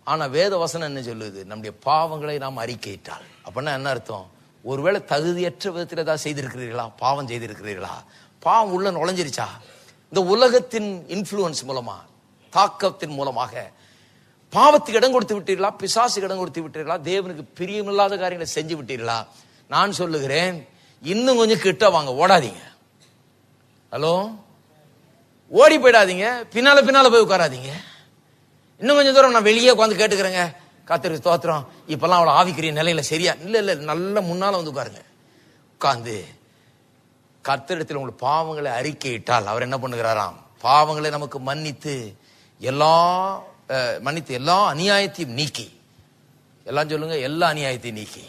ஆனா வேத வசனம் என்ன சொல்லுது? நம்முடைய பாவங்களை நாம் அறிக்கையிட்டால், அப்படின்னா என்ன அர்த்தம்? ஒருவேளை தகுதியற்ற விதத்தில் ஏதாவது செய்திருக்கிறீர்களா, பாவம் செய்திருக்கிறீர்களா, பாவம் உள்ள நுழைஞ்சிருச்சா, இந்த உலகத்தின் இன்ஃப்ளூயன்ஸ் மூலமா, தாக்கத்தின் மூலமாக பாவத்துக்கு இடம் கொடுத்து விட்டீர்களா, பிசாசுக்கு இடம் கொடுத்து விட்டீர்களா, தேவனுக்கு பிரியமில்லாத காரியங்களை செஞ்சு விட்டீர்களா? நான் சொல்லுகிறேன், இன்னும் கொஞ்சம் கிட்ட வாங்க, ஓடாதீங்க. ஹலோ, ஓடி போயிடாதீங்க, பின்னால போய் உட்காராதீங்க. இன்னும் கொஞ்சம் தூரம் நான் வெளியே உட்காந்து கேட்டுக்கிறேங்க, கர்த்தருக்கு ஸ்தோத்திரம், இப்பெல்லாம் அவளை ஆவிக்குரிய நிலையில சரியா இல்ல நல்ல முன்னால வந்து உட்காருங்க. உட்கார்ந்து கர்த்தரிடத்தில் உங்கள் பாவங்களை அறிக்கையிட்டால் அவர் என்ன பண்ணுகிறாராம்? பாவங்களை நமக்கு மன்னித்து எல்லா அநியாயத்தையும் நீக்கி, எல்லாம் சொல்லுங்க, எல்லா அநியாயத்தையும் நீக்கி,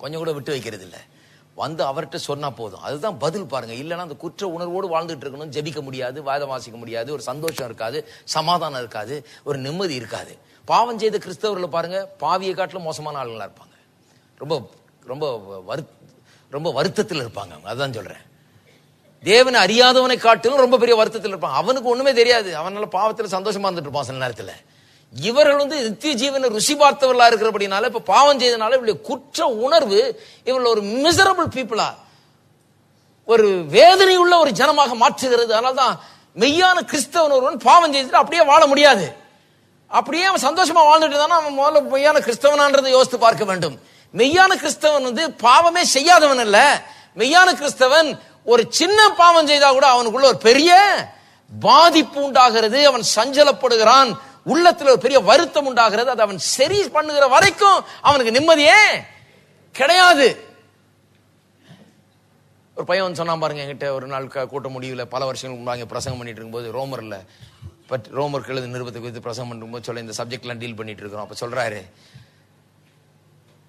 கொஞ்சம் கூட விட்டு வைக்கிறது இல்லை. வந்து அவர்கிட்ட சொன்னா போதும், அதுதான் பதில் பாருங்க. இல்லைன்னா அந்த குற்ற உணர்வோடு வாழ்ந்துட்டு இருக்கணும், ஜெபிக்க முடியாது, வாதம் வாசிக்க முடியாது, ஒரு சந்தோஷம் இருக்காது, சமாதானம் இருக்காது, ஒரு நிம்மதி இருக்காது. பாவம் செய்த கிறிஸ்தவர்களை பாருங்க, பாவியை காட்டிலும் மோசமான ஆளுங்களா இருப்பாங்க. ரொம்ப ரொம்ப ரொம்ப வருத்தத்தில் இருப்பாங்க. அதுதான் சொல்றேன், தேவனை அறியாதவனை காட்டிலும் ரொம்ப பெரிய வருத்தத்தில் இருப்பான். அவனுக்கு ஒண்ணுமே தெரியாது, அவனால பாவத்தில் சந்தோஷமா இருந்துட்டு இருப்பான் சில நேரத்தில். இவர்கள் நித்திய ஜீவனை ருசி பார்த்தவர்களா இருக்கிறபடினால இப்ப பாவம் செய்தனால இவருடைய குற்ற உணர்வு இவர்கள் ஒரு மிசரபிள் பீப்புளா, ஒரு வேதனை உள்ள ஒரு ஜனமாக மாற்றுகிறது. அதனால்தான் மெய்யான கிறிஸ்தவன் ஒருவன் பாவம் செய்துட்டு அப்படியே வாழ முடியாது. அப்படியே அவன் சந்தோஷமா வாழ்ந்துட்டு இருந்தானா அவன் முதல்ல மெய்யான கிறிஸ்தவனான்றதை யோசித்து பார்க்க வேண்டும். மெய்யான கிறிஸ்தவன் பாவமே செய்யாதவன் அல்ல. மெய்யான கிறிஸ்தவன் ஒரு சின்ன பாவம் செய்தா கூட அவனுக்குள்ள ஒரு பெரிய பாதிப்பு உண்டாகிறது, அவன் சஞ்சலப்படுகிறான், உள்ளத்துல ஒரு பெரிய வருத்தம் உண்டாகிறது. அது அவன் சரி பண்ணுகிற வரைக்கும் அவனுக்கு நிம்மதியே கிடையாது. ஒரு பையன் சொன்னான் பாருங்க என்கிட்ட, ஒரு நாள் கூட்ட முடியல, பல வருஷங்களுக்கு முன்னாடி பிரசங்கம் பண்ணிட்டு இருக்கும்போது ரோமருக்கு எழுது நிருபத்தை குறித்து பிரசங்கம் பண்ணும்போது சொல்ல, இந்த சப்ஜெக்ட்லாம் டீல் பண்ணிட்டு இருக்கிறோம். அப்ப சொல்றாரு,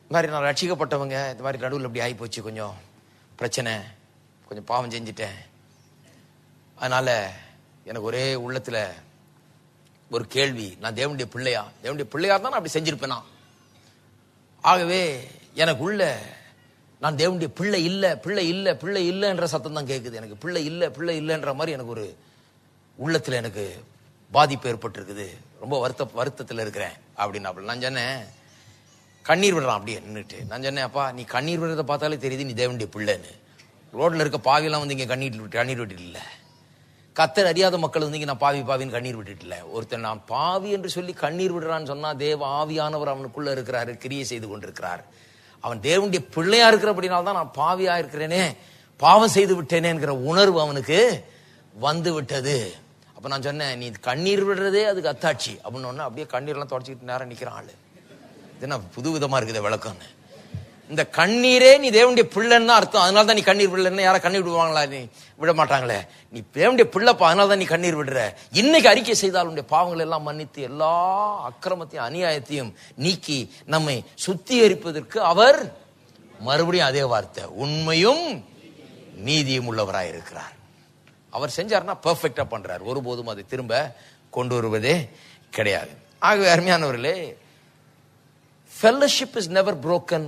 இந்த மாதிரி நான் ரட்சிக்கப்பட்டவங்க, இந்த மாதிரி நடுவில் அப்படி ஆகி போச்சு, கொஞ்சம் பிரச்சனை, கொஞ்சம் பாவம் செஞ்சுட்டேன், அதனால எனக்கு ஒரே உள்ளத்துல ஒரு கேள்வி, நான் தேவனுடைய பிள்ளையா தான் அப்படி செஞ்சிருப்பேனா? ஆகவே எனக்கு உள்ள நான் தேவனுடைய பிள்ளை இல்லைன்ற சத்தம் தான் கேட்குது. எனக்கு பிள்ளை இல்லைன்ற மாதிரி எனக்கு ஒரு உள்ளத்துல எனக்கு பாதிப்பு ஏற்பட்டிருக்குது, ரொம்ப வருத்தத்தில் இருக்கிறேன் அப்படின்னு. நான் சொன்னேன், கண்ணீர் விடுறான் அப்படியே நின்றுட்டு. நான் சொன்னேன், அப்பா நீ கண்ணீர் விடுறத பார்த்தாலே தெரியுது நீ தேவனுடைய பிள்ளைன்னு. ரோட்ல இருக்க பாவியெல்லாம் இங்க கண்ணீர் விட்டு இல்லை. கர்த்தர் அறியாத மக்கள் இங்க நான் பாவின்னு கண்ணீர் விட்டுட்டு இல்லை. ஒருத்தன் நான் பாவி என்று சொல்லி கண்ணீர் விடுறான்னு சொன்னா தேவ ஆவியானவர் அவனுக்குள்ள இருக்கிறாரு, கிரியை செய்து கொண்டிருக்கிறார். அவன் தேவனுடைய பிள்ளையா இருக்கிறபடினால்தான் நான் பாவியா இருக்கிறேனே, பாவம் செய்து விட்டேனேங்கிற உணர்வு அவனுக்கு வந்து விட்டது. அப்ப நான் சொன்னேன், நீ கண்ணீர் விடுறதே அதுக்கு அத்தாட்சி அப்படின்னு. அப்படியே கண்ணீர்லாம் தொடச்சிக்கிட்டு நேரம் நிக்கிறான் ஆளு. இது என்ன புது விதமா இருக்குது விளக்கம்னு. இந்த கண்ணீரே நீ தேவனுடைய பிள்ளைன்னு அர்த்தம். அதனால தான் நீ கண்ணீர் விடலன்னு யாரா கண்ணீர் விடுவாங்களா? நீ விட மாட்டாங்களே. நீ தேவனுடைய பிள்ளைப்பா, அதனால தான் நீ கண்ணீர் விடுற. இன்னைக்கு அறிக்கை செய்தால் உன்னுடைய பாவங்கள் எல்லாம் மன்னித்து எல்லா அக்கிரமத்தையும் அநியாயத்தையும் நீக்கி நம்மை சுத்திகரிப்பதற்கு அவர் மறுபடியும் அதே வார்த்தை, உண்மையும் நீதியும் உள்ளவராயிருக்கிறார். அவர் செஞ்சார்னா பெர்ஃபெக்டா பண்றார், ஒருபோதும் அதை திரும்ப கொண்டு வருவதே கிடையாது. ஆகவே அருமையானவர்களே, fellowship is never broken.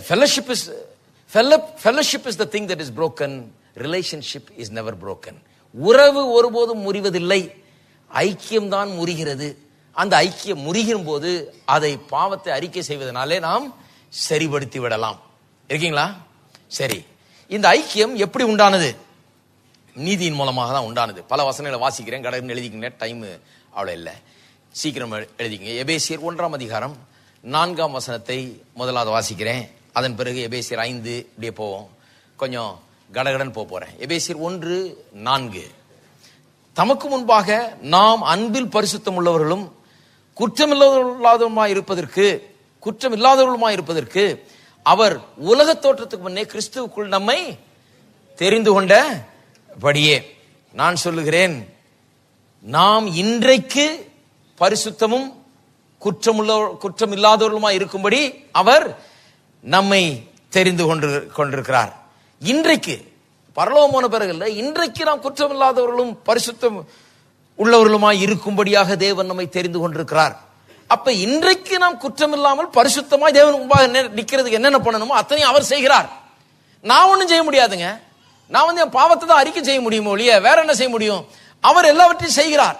Fellowship is the thing that is broken. Relationship is never broken. உறவு ஒருபோதும் முறிவதில்லை, ஐக்கியம் தான் முறிகிறது. அந்த ஐக்கியம் முறிகிற போது அதை பாவத்தை அறிக்கை செய்வதனாலே நாம் சரிபடுத்தி விடலாம். இருக்கீங்களா? சரி, இந்த ஐக்கியம் எப்படி உண்டானது? நீதியின் மூலமாக தான் உண்டானது. பல வசனங்களை வாசிக்கிறேன், கடற்கரை எழுதிக்கிங்க, டைம் அவ்வளோ இல்லை, சீக்கிரம் எழுதிக்கங்க. எபேசியர் 1ஆம் அதிகாரம் 4ஆம் வசனத்தை முதலாவது வாசிக்கிறேன். அதன் பிறகு எபேசியர் 5 இப்படியே போவோம். கொஞ்சம் கடகடன் போறேன். எபேசியர் 1:4, தமக்கு முன்பாக நாம் அன்பில் பரிசுத்தம் உள்ளவர்களும் குற்றமில்லாதவர்களுமாய் இருப்பதற்கு அவர் உலக தோற்றத்துக்கு முன்னே கிறிஸ்துவுக்குள் நம்மை தெரிந்து கொண்டபடியே. நான் சொல்லுகிறேன், நாம் இன்றைக்கு பரிசுத்தமும் குற்றமில்லாதவர்களுமாய் இருக்கும்படி அவர் நம்மை தெரிந்து கொண்டிருக்கிறார். இன்றைக்கு பரலோகமான பிறகு இல்லை, இன்றைக்கு நாம் குற்றமில்லாதவர்களும் பரிசுத்தம் உள்ளவர்களுமாய் இருக்கும்படியாக தேவன் நம்மை தெரிந்து கொண்டிருக்கிறார். அப்ப இன்றைக்கு நாம் குற்றமில்லாமல் பரிசுத்தமாய் தேவன் முன்பாக நிக்கிறதுக்கு என்னென்ன பண்ணணுமோ அத்தனையும் அவர் செய்கிறார். நான் ஒன்றும் செய்ய முடியாதுங்க. நான் என் பாவத்தை தான் அறிக்கை செய்ய முடியுமோ ஒழிய வேற என்ன செய்ய முடியும்? அவர் எல்லாவற்றையும் செய்கிறார்.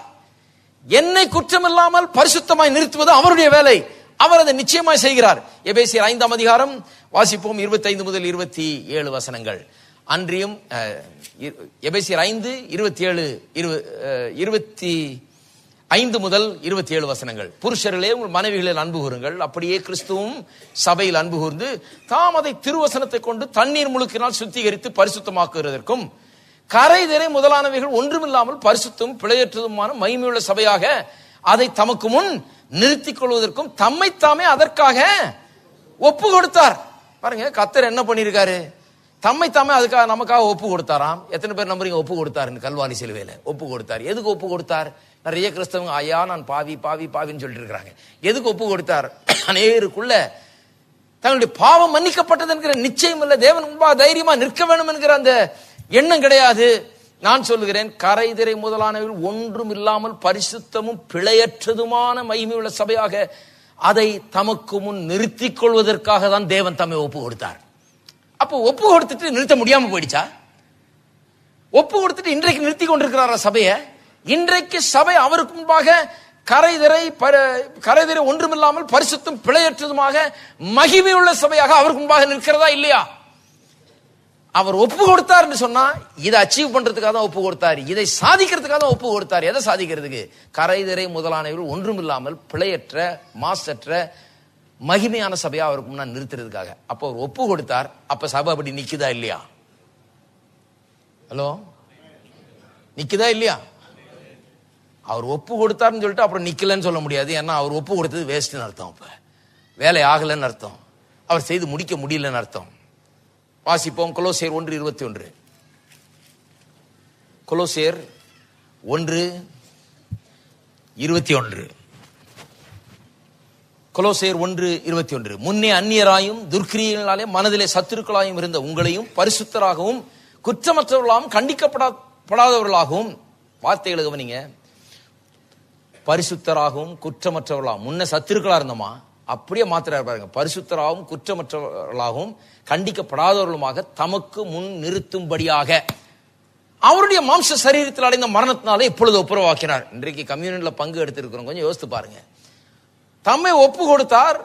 என்னை குற்றமில்லாமல் பரிசுத்தமாய் நிறுத்துவது அவருடைய வேலை. அவர் அதை நிச்சயமாய் செய்கிறார். எபேசியர் 5ஆம் அதிகாரம் வாசிப்போம், 25 முதல் 27 வசனங்கள். அன்றியும் எபேசியர் 5:25 முதல் 27 வசனங்கள். புருஷர்களே, உங்கள் மனைவிகளில் அன்பு கூறுங்கள், அப்படியே கிறிஸ்துவும் சபையில் அன்பு கூர்ந்து தாம் அதை திருவசனத்தை கொண்டு தண்ணீர் முழுக்கினால் சுத்திகரித்து பரிசுத்தமாக்குவதற்கும் கரைதிரை முதலானவைகள் ஒன்றுமில்லாமல் பரிசுத்தம் பிழையற்றதுமான மகிமையுள்ள சபையாக அதை தமக்கு முன் நிறுத்திக் கொள்வதற்கும் தம்மைத்தாமே அதற்காக ஒப்பு கொடுத்தார். பாருங்க, கர்த்தர் என்ன பண்ணிருக்காரு? தம்மைத்தாமே அதுக்காக நமக்காக ஒப்பு கொடுத்தாராம். எத்தனை பேர் நம்புறீங்க ஒப்பு கொடுத்தாருன்னு? கல்வாரி சிலுவையில ஒப்பு கொடுத்தார். எதுக்கு ஒப்பு கொடுத்தார்? நிறைய கிறிஸ்தவங்க ஐயா நான் பாவி பாவி பாவின்னு சொல்லிட்டு இருக்கிறாங்க. எதுக்கு ஒப்பு கொடுத்தார்? அநேகருக்குள்ள தங்களுடைய பாவம் மன்னிக்கப்பட்டது என்கிற நிச்சயம் இல்லை, தேவன் முன்பாக தைரியமா நிற்க வேண்டும் என்கிற அந்த எண்ணம் கிடையாது. நான் சொல்லுகிறேன், கரைதிரை முதலானவர்கள் ஒன்றும் இல்லாமல் பரிசுத்தமும் பிழையற்றதுமான மகிமையுள்ள சபையாக அதை தமக்கு முன் நிறுத்திக் கொள்வதற்காக தான் தேவன் தம்மை ஒப்பு கொடுத்தார். அப்போ ஒப்பு கொடுத்துட்டு நிறுத்த முடியாம போயிடுச்சா? ஒப்பு கொடுத்துட்டு இன்றைக்கு நிறுத்தி கொண்டிருக்கிறாரா சபையை? இன்றைக்கு சபை அவருக்கு முன்பாக கரைதிரை ஒன்றுமில்லாமல் பரிசுத்தம் பிழையற்றதுமாக மகிமையுள்ள சபையாக அவருக்கு முன்பாக நிற்கிறதா இல்லையா? அவர் ஒப்பு கொடுத்தார் என்று சொன்னா இதை அச்சீவ் பண்றதுக்காக தான் ஒப்பு கொடுத்தார், இதை சாதிக்கிறதுக்காக தான் ஒப்பு கொடுத்தார். எதை சாதிக்கிறதுக்கு? கரைதிரை முதலானவர்கள் ஒன்றுமில்லாமல் பிழையற்ற மாசற்ற மகிமையான சபையா அவருக்கு முன்னாடி நிறுத்துறதுக்காக. அப்போ அவர் ஒப்பு கொடுத்தார். அப்ப சபை அப்படி நிக்குதா இல்லையா? ஹலோ, நிக்குதா இல்லையா? அவர் ஒப்பு கொடுத்தாருன்னு சொல்லிட்டு அப்புறம் நிக்கலன்னு சொல்ல முடியாது. ஏன்னா அவர் ஒப்பு கொடுத்தது வேஸ்ட்னு அர்த்தம். அப்ப வேலை ஆகலன்னு அர்த்தம், அவர் செய்து முடிக்க முடியலன்னு அர்த்தம். வாசிப்போம், கொலோசியர் 1:21. கொலோசியர் 1:21. கொலோசியர் 1:21. முன்னே அந்நியராயும் துர்க்கிரியர்களாலே மனதிலே சத்துருக்களாயும் இருந்த உங்களையும் பரிசுத்தராகவும் குற்றமற்றவர்களாகவும் கண்டிக்கப்படாதவர்களாகவும், வார்த்தைகளை கவனிங்க, பரிசுத்தராகவும் குற்றமற்றவர்களாகவும். முன்ன சத்துருக்களா இருந்தோமா, அப்படியே மாத்திர பாருங்க, பரிசுத்தராகவும் குற்றமற்றவர்களாகவும் கண்டிக்கப்படாதவர்களுமாக தமக்கு முன் நிறுத்தும்படியாக அவருடைய மாம்ச சரீரத்தில் அடைந்த மரணத்தினாலே இப்பொழுது ஒப்புரவாக்கினார். இன்றைக்கு கம்யூனிட்டியில பங்கு எடுத்திருக்கிறோம், கொஞ்சம் யோசித்து பாருங்க. தம்மை ஒப்பு கொடுத்தார்.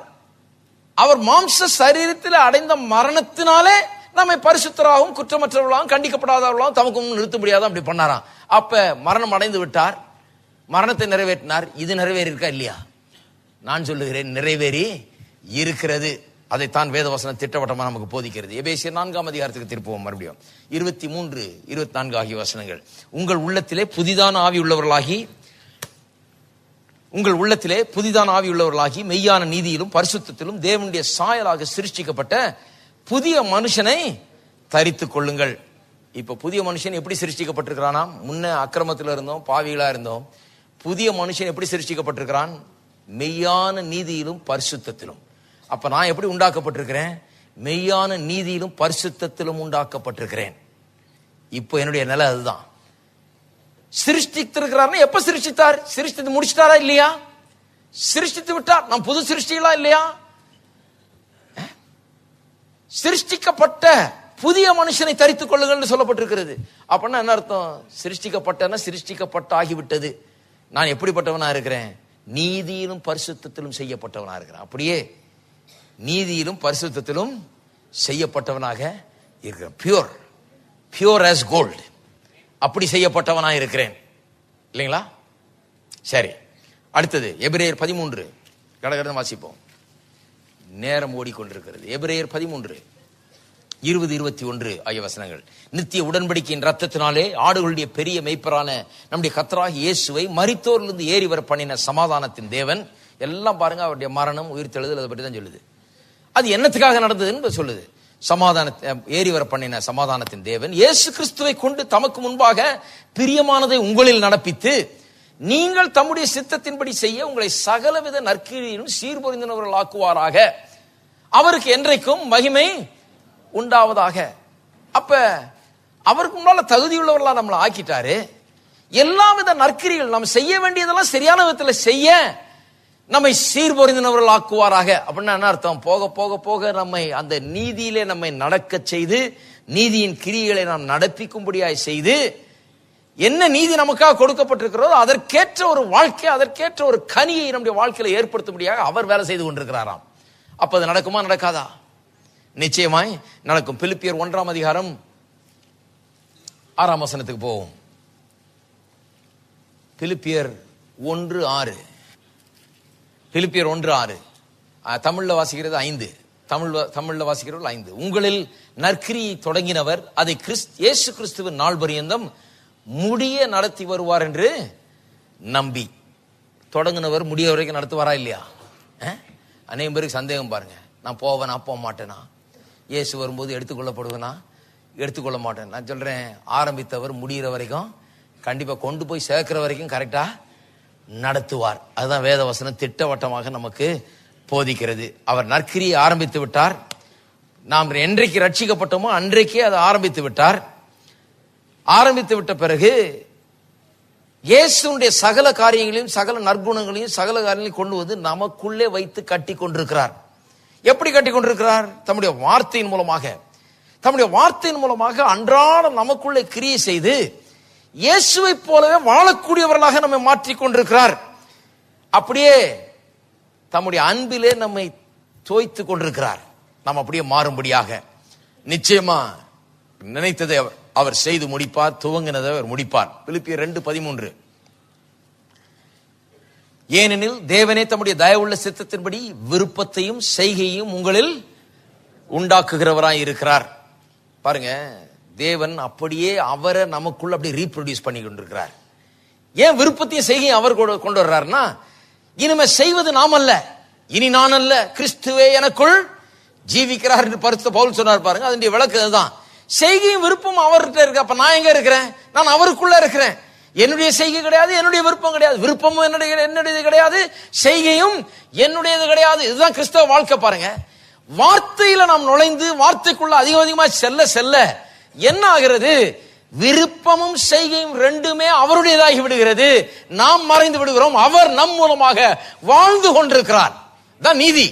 அவர் மாம்ச சரீரத்தில் அடைந்த மரணத்தினாலே நம்மை பரிசுத்தராகவும் குற்றமற்றவர்களாகவும் கண்டிக்கப்படாதவர்களாகவும் தமக்கு முன் நிறுத்தும்படியாக அப்படி பண்ணாராம். அப்ப மரணம் அடைந்து விட்டார், மரணத்தை நிறைவேற்றினார். இது நிறைவேறி இருக்கா இல்லையா? நான் சொல்லுகிறேன், நிறைவேறி இருக்கிறது. அதைத்தான் வேதவசனம் திட்டவட்டமா நமக்கு போதிக்கிறது. எபேசியர் 4ஆம் அதிகாரத்துக்கு திருப்புவோம் மறுபடியும். 23, 24 ஆகிய வசனங்கள். உங்கள் உள்ளத்திலே புதிதான ஆவி உள்ளவர்களாகி மெய்யான நீதியிலும் பரிசுத்தத்திலும் தேவனுடைய சாயலாக சிருஷ்டிக்கப்பட்ட புதிய மனுஷனை தரித்துக் கொள்ளுங்கள். இப்ப புதிய மனுஷன் எப்படி சிருஷ்டிக்கப்பட்டிருக்கிறானா? முன்ன அக்கிரமத்தில் இருந்தோம், பாவிகளா இருந்தோம். புதிய மனுஷன் எப்படி சிருஷ்டிக்கப்பட்டிருக்கிறான்? மெய்யான நீதியிலும் பரிசுத்தத்திலும். அப்ப நான் எப்படி உண்டாக்கப்பட்டிருக்கிறேன்? மெய்யான நீதியிலும் பரிசுத்தத்திலும் உண்டாக்கப்பட்டிருக்கிறேன். இப்போ என்னுடைய நிலை அதுதான். சிருஷ்டித்திருக்கிறார். எப்ப சிருஷ்டித்தார்? சிருஷ்டித்து முடிச்சிட்டாரா இல்லையா? சிருஷ்டித்து விட்டார். நாம் புது சிருஷ்டிகளா இல்லையா? சிருஷ்டிக்கப்பட்ட புதிய மனுஷனை தரித்துக் கொள்ளுங்கள் சொல்லப்பட்டிருக்கிறது. அப்படின்னா என்ன அர்த்தம்? சிருஷ்டிக்கப்பட்ட ஆகிவிட்டது. நான் எப்படிப்பட்டவனா இருக்கிறேன்? நீதியிலும் பரிசுத்தத்திலும் செய்யப்பட்டவனா இருக்கிறேன். அப்படியே நீதியிலும் பரிசுத்தத்திலும் செய்யப்பட்டவனாக இருக்கிறேன். Pure as gold. அப்படி செய்யப்பட்டவனாக இருக்கிறேன் இல்லைங்களா? சரி, அடுத்தது எபிரேயர் 13. கடகடன் வாசிப்போம், நேரம் ஓடிக்கொண்டிருக்கிறது. எபிரேயர் 13, 20, 21 ஆகிய வசனங்கள். நித்திய உடன்படிக்கையின் ரத்தத்தினாலே ஆடுகளுடைய பெரிய மெய்ப்பரான நம்முடைய கர்த்தராகிய இயேசுவை மரித்தோரிலிருந்து ஏறி வர பண்ணின சமாதானத்தின் தேவன். எல்லாம் பாருங்க, அவருடைய மரணம், உயிர்த்தெழுதல், அதை பற்றி தான் சொல்லுது. அது என்னத்துக்காக நடந்ததுன்னு சொல்லுது. சமாதானத்தை ஏறி வர பண்ணின சமாதானத்தின் தேவன் இயேசு கிறிஸ்துவை கொண்டு தமக்கு முன்பாக பிரியமானதை உங்களில் நடப்பித்து நீங்கள் தம்முடைய சித்தத்தின்படி செய்ய உங்களை சகலவித நற்கிரியிலும் சீர்பொருந்தினவர்கள் ஆக்குவாராக. அவருக்கு என்றைக்கும் மகிமை உண்டாவதாக. அப்ப அவருக்கு முன்னால தகுதியுள்ளவர்களா நம்மளை ஆக்கிட்டாரு. எல்லா வித நற்கிரிகள் நம்ம செய்ய வேண்டியதெல்லாம் சரியான விதத்தில் செய்ய நம்மை சீர்பொருந்தினவர்கள் ஆக்குவாராக. அப்படின்னா என்ன அர்த்தம்? போக போக போக நம்மை அந்த நீதியிலே நம்மை நடக்க செய்து நீதியின் கிரியைகளை நாம் நடப்பிக்கும்படியாய் செய்து என்ன நீதி நமக்காக கொடுக்கப்பட்டிருக்கிறதோ அதற்கேற்ற ஒரு வாழ்க்கை, அதற்கேற்ற ஒரு கனியை நம்முடைய வாழ்க்கையில ஏற்படுத்தும்படியாக அவர் வேலை செய்து கொண்டிருக்கிறாராம். அப்ப அது நடக்குமா நடக்காதா? நிச்சயமாய் நடக்கும். பிலிப்பியர் 1 அதிகாரம் 6 வசனத்துக்கு போவோம். பிலிப்பியர் 1:6. பிலிப்பியர் 1:6 தமிழ்ல வாசிக்கிறது 5. தமிழ்ல வாசிக்கிறது 5. உங்களில் நற்கிரியை தொடங்கினவர் அதை இயேசு கிறிஸ்துவின் நாள் பரியந்தம் முடிய நடத்தி வருவார் என்று நம்பி. தொடங்கினவர் முடிய வரைக்கும் நடத்துவாரா இல்லையா? அநேகம் பேருக்கு சந்தேகம் பாருங்க. நான் போவேனா போக மாட்டேனா? இயேசு வரும்போது எடுத்துக்கொள்ளப்படுவேனா எடுத்துக்கொள்ள மாட்டேன். நான் சொல்றேன், ஆரம்பித்தவர் முடிகிற வரைக்கும் கண்டிப்பா கொண்டு போய் சேர்க்கிற வரைக்கும் கரெக்டா நடத்துவார். அதுதான் வேத வசனம் திட்டவட்டமாக நமக்கு போதிக்கிறது. அவர் நற்கிரியை ஆரம்பித்து விட்டார். நாம் என்றைக்கு ரட்சிக்கப்பட்டோமோ அன்றைக்கே அதை ஆரம்பித்து விட்டார். ஆரம்பித்து விட்ட பிறகு இயேசுடைய சகல காரியங்களையும் சகல நற்குணங்களையும் சகல காரியங்களையும் கொண்டு வந்து நமக்குள்ளே வைத்து கட்டி கொண்டிருக்கிறார். எப்படி கட்டி கொண்டிருக்கிறார்? தம்முடைய வார்த்தையின் மூலமாக. தம்முடைய வார்த்தையின் மூலமாக அன்றாடம் நமக்குள்ளே கிரியை செய்து இயேசுவை போலவே வாழக்கூடியவர்களாக நம்மை மாற்றிக் கொண்டிருக்கிறார். அப்படியே தம்முடைய அன்பிலே நம்மை தோய்த்து கொண்டிருக்கிறார். நாம் அப்படியே மாறும்படியாக நிச்சயமா நினைத்ததை அவர் செய்து முடிப்பார். துவங்கினதை அவர் முடிப்பார். பிலிப்பியர் 2:13. ஏனெனில் தேவனே தம்முடைய தயவுள்ள சித்தத்தின்படி விருப்பத்தையும் செய்கையும் உங்களில் உண்டாக்குகிறவராய் இருக்கிறார். பாருங்க, தேவன் அப்படியே அவரை நமக்குள்ள அப்படி ரீப்ரொடியூஸ் பண்ணி கொண்டிருக்கிறார். ஏன் விருப்பத்தையும் செய்கையும் அவர் கொண்டு வர்றாருன்னா, இனிமே செய்வது நாம் அல்ல, இனி நான் அல்ல, கிறிஸ்துவே எனக்குள் ஜீவிக்கிறார் என்று பரிசுத்த பவுல் சொன்னார். பாருங்க, அதனுடைய விளக்கு அதுதான். செய்கையும் விருப்பம் அவர்கிட்ட இருக்கு. அப்ப நான் எங்க இருக்கிறேன்? நான் அவருக்குள்ள இருக்கிறேன். என்னுடைய செய்கை கிடையாது, என்னுடைய விருப்பம் கிடையாது. விருப்பமும் என்னுடையது கிடையாது, செய்கையும் என்னுடையது கிடையாது. இதுதான் கிறிஸ்தவ வாழ்க்கை. பாருங்க, வார்த்தையில நாம் நுழைந்து வார்த்தைக்குள்ள அதிகமா செல்ல செல்ல என்ன ஆகிறது? விருப்பமும் செய்கையும் ரெண்டுமே அவருடையதாகி விடுகிறது. நாம் மறைந்து விடுகிறோம். அவர் நம் மூலமாக வாழ்ந்து கொண்டிருக்கிறார். தான் நீதி.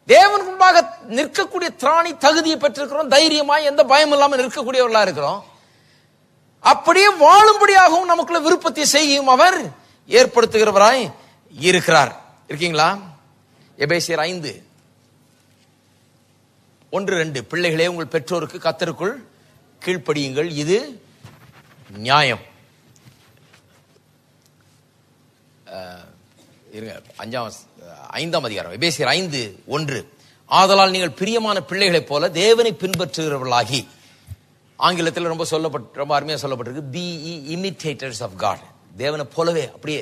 தேவன் முன்பாக நிற்கக்கூடிய திராணி தகுதியை பெற்றிருக்கிறோம். தைரியமாய் எந்த பயம் இல்லாமல் நிற்கக்கூடியவர்களா இருக்கிறோம். அப்படியே வாழும்படியாகவும் நமக்குள்ள விருப்பத்தை செய்யும் அவர் ஏற்படுத்துகிறவராய் இருக்கிறார். இருக்கீங்களா? எபேசியர் 5:1-2. பிள்ளைகளே, உங்கள் பெற்றோருக்கு கர்த்தருக்குள் கீழ்ப்படியுங்கள், இது நியாயம். இருங்க, 5ஆம் அதிகாரம் எபேசியர் 5:1. ஆதலால் நீங்கள் பிரியமான பிள்ளைகளைப் போல தேவனை பின்பற்றுகிறவர்களாகி. ஆங்கிலத்தில் ரொம்ப அருமையா சொல்லப்பட்டிருக்கு, பி இமிட்டேட்டர்ஸ் ஆஃப் காட். தேவனை போலவே அப்படியே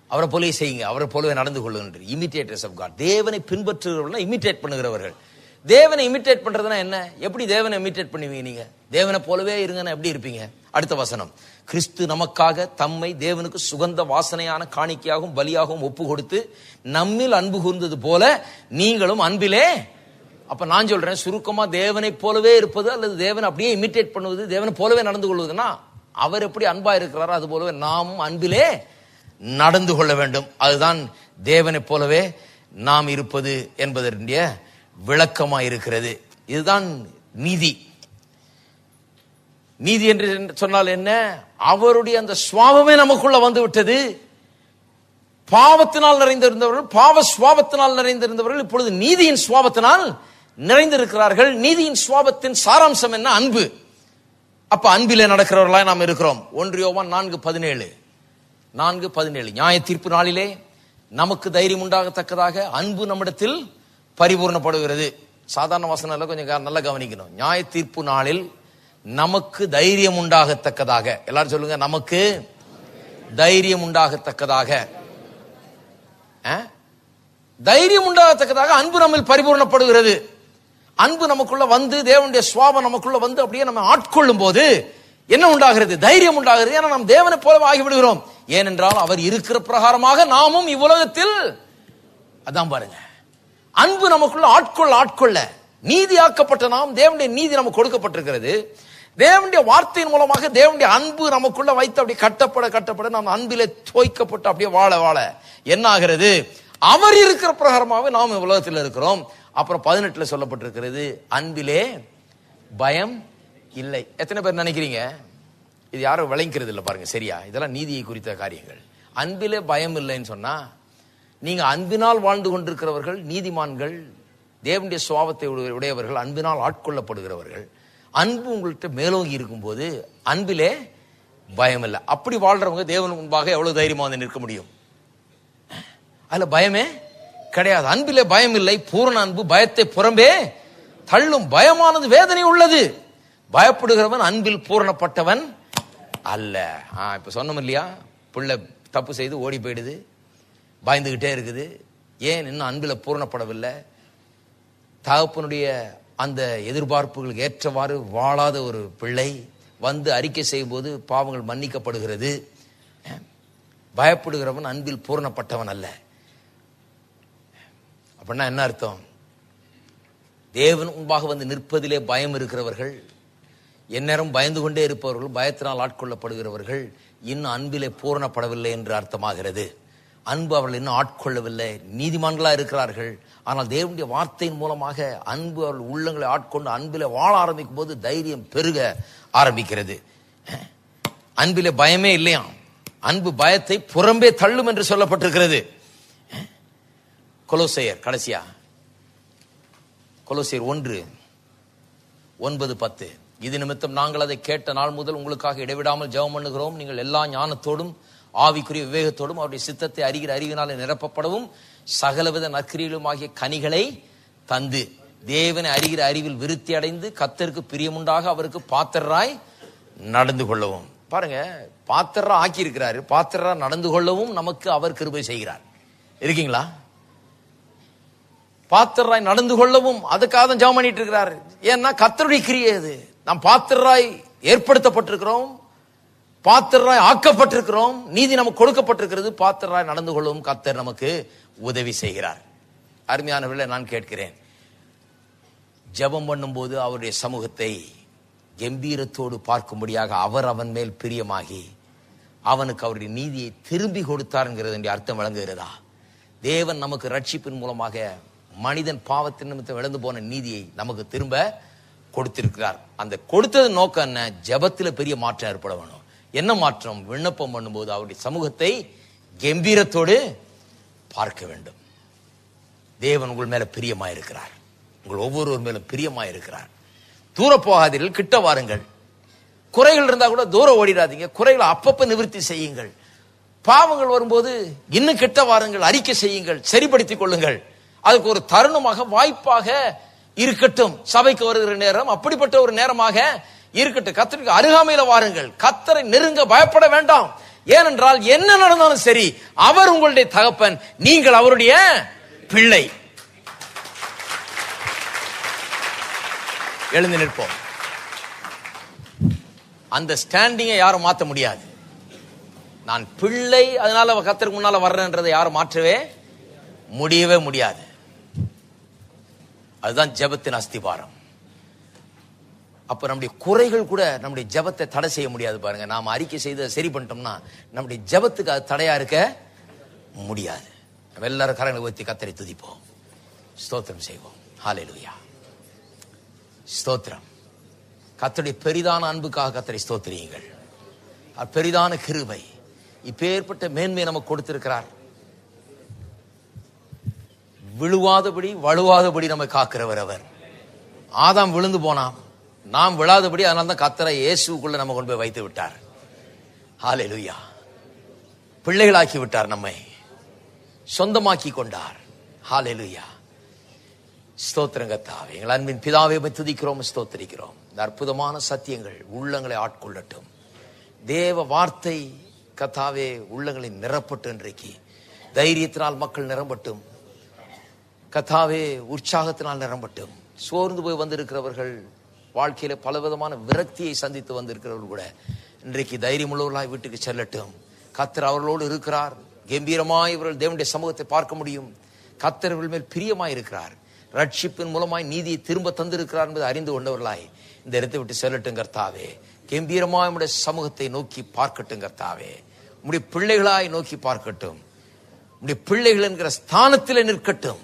அவரை போலவே செய்யுங்க, அவரை போலவே நடந்து கொள்ளுங்க. Imitators of God. தேவனை பின்பற்றுகிறவர்கள் இமிட்டேட் பண்ணுகிறவர்கள். தேவனை இமிட்டேட் பண்றதுனா என்ன? எப்படி தேவனை இமிட்டேட் பண்ணுவீங்க? நீங்க தேவனை போலவே இருங்கன்னா எப்படி இருப்பீங்க? அடுத்த வசனம், கிறிஸ்து நமக்காக தம்மை தேவனுக்கு சுகந்த வாசனையான காணிக்கையாகவும் பலியாகவும் ஒப்பு கொடுத்து நம்மில் அன்பு கூர்ந்தது போல நீங்களும் அன்பிலே. அப்ப நான் சொல்றேன், சுருக்கமா தேவனை போலவே இருப்பது அல்லது தேவனை அப்படியே இமிட்டேட் பண்ணுவது, தேவனை போலவே நடந்து கொள்வதுன்னா, அவர் எப்படி அன்பா இருக்கிறாரோ அது போலவே நாமும் அன்பிலே நடந்து கொள்ள வேண்டும். அதுதான் தேவனை போலவே நாம் இருப்பது என்பதற்குரிய விளக்கமா இருக்கிறது. இதுதான் நீதி. நீதி என்று சொன்னால் என்ன? அவருடைய அந்த சுவாபமே நமக்குள்ள வந்து விட்டது. பாவத்தினால் நிறைந்திருந்தவர்கள், பாவ சுவாபத்தினால் நிறைந்திருந்தவர்கள் இப்பொழுது நீதியின் சுவாபத்தினால் நிறைந்திருக்கிறார்கள். நீதியின் சுவாபத்தின் சாராம்சம் என்ன? அன்பு. அப்ப அன்பிலே நடக்கிறவர்களாய் நாம் இருக்கிறோம். 1 யோவான் 4:17. நியாய தீர்ப்பு நாளிலே நமக்கு தைரியம் உண்டாகத்தக்கதாக அன்பு நம்மிடத்தில் பரிபூர்ணப்படுகிறது. சாதாரண வசனம் கொஞ்சம் நல்லா கவனிக்கணும். நியாய தீர்ப்பு நாளில் நமக்கு தைரியம் உண்டாகத்தக்கதாக. எல்லாரும் சொல்லுங்க, நமக்கு தைரியம் உண்டாகத்தக்கதாக. தைரியம் உண்டாகத்தக்கதாக அன்பு நம்மில் பரிபூர்ணப்படுகிறது. அன்பு நமக்குள்ள வந்து, தேவனுடைய சுவாபம் நமக்குள்ள வந்து அப்படியே நம்ம ஆட்கொள்ளும் போது என்ன உண்டாகிறது? தைரியம் உண்டாகிறது. ஏன்னா நாம் தேவனை போல ஆகிவிடுகிறோம். ஏனென்றால் அவர் இருக்கிற பிரகாரமாக நாமும் இவ்வுலகத்தில். அதான் பாருங்க, அன்பு நமக்குள்ள ஆட்கொள்ள நீதியாக்கப்பட்ட நாம், தேவனுடைய நீதி நமக்கு கொடுக்கப்பட்டிருக்கிறது. தேவனுடைய வார்த்தையின் மூலமாக தேவனுடைய அன்பு நமக்குள்ள வைத்து அப்படி கட்டப்பட நாம் அன்பிலே தோய்க்கப்பட்டு அப்படியே வாழ என்ன ஆகிறது? அவர் இருக்கிற பிரகாரமாக நாம் உலகத்தில் இருக்கிறோம். அப்புறம் 18 சொல்லப்பட்டிருக்கிறது, அன்பிலே பயம் இல்லை. எத்தனை பேர் நினைக்கிறீங்க இது யாரும் விளங்கிறது இல்லை? பாருங்க, சரியா? இதெல்லாம் நீதியை குறித்த காரியங்கள். அன்பிலே பயம் இல்லைன்னு சொன்னா, நீங்க அன்பினால் வாழ்ந்து கொண்டிருக்கிறவர்கள் நீதிமான்கள், தேவனுடைய சுவாபத்தை உடையவர்கள், அன்பினால் ஆட்கொள்ளப்படுகிறவர்கள். அன்பு உங்கள்கிட்ட மேலோங்கி இருக்கும் போது அன்பிலே பயம் இல்லை. அப்படி வாழ்றவங்க தேவன் முன்பாக எவ்வளவு தைரியமா வந்து நிற்க முடியும்? அதுல பயமே கிடையாது. அன்பிலே பயம் இல்லை. பூரண அன்பு பயத்தை புறம்பே தள்ளும். பயமானது வேதனை உள்ளது. பயப்படுகிறவன் அன்பில் பூரணப்பட்டவன் அல்ல. இப்ப சொன்னோம் இல்லையா, பிள்ளை தப்பு செய்து ஓடி போயிடுது, பயந்துகிட்டே இருக்குது. ஏன்? இன்னும் அன்பில பூரணப்படவில்லை. தகப்பனுடைய அந்த எதிர்பார்ப்புகளுக்கு ஏற்றவாறு வாழாத ஒரு பிள்ளை வந்து அறிக்கை செய்யும் போது பாவங்கள் மன்னிக்கப்படுகிறது. பயப்படுகிறவன் அன்பில் பூரணப்பட்டவன் அல்ல. அப்படின்னா என்ன அர்த்தம்? தேவன் முன்பாக வந்து நிற்பதிலே பயம் இருக்கிறவர்கள், எந்நேரம் பயந்து கொண்டே இருப்பவர்கள், பயத்தினால் ஆட்கொள்ளப்படுகிறவர்கள் இன்னும் அன்பிலே பூரணப்படவில்லை என்று அர்த்தமாகிறது. அன்பு அவர்கள் இன்னும் ஆட்கொள்ளவில்லை. நீதிமான்களா இருக்கிறார்கள், ஆனால் தேவனுடைய வார்த்தையின் மூலமாக அன்பு அவர்கள் உள்ளங்களை ஆட்கொண்டு அன்பிலே வாழ ஆரம்பிக்கும் போது தைரியம் பெருக ஆரம்பிக்கிறது. அன்பிலே பயமே இல்லையா? அன்பு பயத்தை புறம்பே தள்ளும் என்று சொல்லப்பட்டிருக்கிறது. கொலோசையர், கடைசியா கொலோசையர் 1:9-10. இது நிமித்தம் நாங்கள் அதை கேட்ட நாள் முதல் உங்களுக்காக இடைவிடாமல் ஜெபம் பண்ணுகிறோம். நீங்கள் எல்லா ஞானத்தோடும் ஆவிக்குரிய விவேகத்தோடும் அவருடைய சித்தத்தை அறிகிற அறிவினாலே நிரப்பப்படவும் சகலவித நற்கிரியிலும் ஆகிய கனிகளை தந்து தேவனை அறிகிற அறிவில் விருத்தி அடைந்து கர்த்தருக்கு பிரியமுண்டாக அவருக்கு பாத்திரராய் நடந்து கொள்ளவும். பாருங்க, பாத்திரரா ஆக்கி இருக்கிறாரு. பாத்திரரா நடந்து கொள்ளவும் நமக்கு அவர் கிருபை செய்கிறார். இருக்கீங்களா? பாத்திரராய் நடந்து கொள்ளவும் அதுக்காக தான் ஜெபம் பண்ணிட்டு இருக்கிறாரு. ஏன்னா கர்த்தருடைய கிரியை அது. நாம் பாத்திரராய் ஏற்படுத்தப்பட்டிருக்கிறோம், பாத்திரராய் ஆக்கப்பட்டிருக்கிறோம், நீதி நமக்கு கொடுக்கப்பட்டிருக்கிறது. பாத்திரராய் நடந்து கொள்ளவும் கர்த்தர் நமக்கு உதவி செய்கிறார். அருமையானவர்களே, நான் கேட்கிறேன், ஜெபம் பண்ணும் போது அவருடைய சமூகத்தை கம்பீரத்தோடு பார்க்கும்படியாக அவர் அவன் மேல் பிரியமாகி அவனுக்கு அவருடைய நீதியை திரும்பி கொடுத்தாருங்கிறது அர்த்தம் விளங்குகிறதா? தேவன் நமக்கு ரட்சிப்பின் மூலமாக மனிதன் பாவத்தின் நிமித்தம் இழந்து போன நீதியை நமக்கு திரும்ப கொடுத்திருக்கிறார். அந்த கொடுத்தது நோக்கம் என்ன? ஜெபத்தில் பெரிய மாற்றம் ஏற்பட வேணும். என்ன மாற்றம்? விண்ணப்பம் பண்ணும்போது அவருடைய சமூகத்தை கம்பீரத்தோடு பார்க்க வேண்டும். தேவன் உங்கள் மேல பிரியமாயிருக்கிறார். உங்கள் ஒவ்வொருவர் மேலும் பிரியமாயிருக்கிறார். தூர போகாதீர்கள், கிட்ட வாருங்கள். குறைகள் இருந்தா கூட தூரம் ஓடிடாதீங்க. குறைகளை அப்பப்ப நிவர்த்தி செய்யுங்கள். பாவங்கள் வரும்போது இன்னும் கிட்ட வாருங்கள், அறிக்கை செய்யுங்கள், சரிப்படுத்திக் கொள்ளுங்கள். அதுக்கு ஒரு தருணமாக வாய்ப்பாக இருக்கட்டும். சபைக்கு வருகிற நேரம் அப்படிப்பட்ட ஒரு நேரமாக இருக்கட்டும். கர்த்தருக்கு அருகாமையில வாருங்கள். கர்த்தரை நெருங்க பயப்பட வேண்டாம். ஏனென்றால் என்ன நடந்தாலும் சரி, அவர் உங்களுடைய தகப்பன், நீங்கள் அவருடைய பிள்ளை. எழுந்து நிற்போம். அந்த ஸ்டாண்டிங்கை யாரும் மாற்ற முடியாது. நான் பிள்ளை, அதனால கர்த்தருக்கு முன்னால வர்றேன்றதை யாரும் மாற்றவே முடியவே முடியாது. அதுதான் ஜெபத்தின் அஸ்திபாரம். அப்ப நம்முடைய குறைகள் கூட நம்முடைய ஜெபத்தை தடை செய்ய முடியாது. பாருங்க, நாம அறிக்கை செய்து சரி பண்ணிட்டோம்னா நம்முடைய ஜெபத்துக்கு அது தடையா இருக்க முடியாது. நம்ம எல்லாரும் கரங்களை ஊத்தி கர்த்தரை துதிப்போம், ஸ்தோத்திரம் செய்வோம். ஹல்லேலூயா, ஸ்தோத்திரம். கர்த்தருடைய பெரிதான அன்புக்காக கர்த்தரை ஸ்தோத்திரியுங்கள். பெரிதான கிருபை, இப்பேற்பட்ட மேன்மை நமக்கு கொடுத்திருக்கிறார். விழுவாதபடி வழுவாதபடி நம்மை காக்கிறவர் அவர். ஆதாம் விழுந்து போனான், நாம் விழாதபடி, அதனால தான் கர்த்தரை இயேசுக்குள்ள நம்ம கொண்டு போய் வைத்து விட்டார். ஹல்லேலூயா. பிள்ளைகளாக்கி விட்டார், நம்மை சொந்தமாக்கி கொண்டார். ஹல்லேலூயா, ஸ்தோத்திரம் கர்த்தாவே. எங்கள் அன்பின் பிதாவே துதிக்கிறோம், ஸ்தோத்திரிக்கிறோம். இந்த அற்புதமான சத்தியங்கள் உள்ளங்களை ஆட்கொள்ளட்டும். தேவ வார்த்தை கர்த்தாவே உள்ளங்களை நிரப்பட்டு இன்றைக்கு தைரியத்தினால் மக்கள் நிரம்பட்டும். கர்த்தாவே உற்சாகத்தினால் நிரம்பட்டும். சோர்ந்து போய் வந்திருக்கிறவர்கள், வாழ்க்கையில பலவிதமான விரக்தியை சந்தித்து வந்திருக்கிறவர்கள் கூட இன்றைக்கு தைரியமுள்ளவர்களாய் வீட்டுக்கு செல்லட்டும். கர்த்தர் அவர்களோடு இருக்கிறார். கம்பீரமாய் இவர்கள் தேவனுடைய சமூகத்தை பார்க்க முடியும். கர்த்தர் இவர்கள் மேல் பிரியமாய் இருக்கிறார். ரட்சிப்பின் மூலமாய் நீதியை திரும்ப தந்திருக்கிறார் என்பதை அறிந்து கொண்டவர்களாய் இந்த இடத்தை விட்டு செல்லட்டும். கர்த்தாவே கம்பீரமாய் உம்முடைய சமூகத்தை நோக்கி பார்க்கட்டும். கர்த்தாவே உம்முடைய பிள்ளைகளாய் நோக்கி பார்க்கட்டும். உம்முடைய பிள்ளைகள் என்கிற ஸ்தானத்தில் நிற்கட்டும்.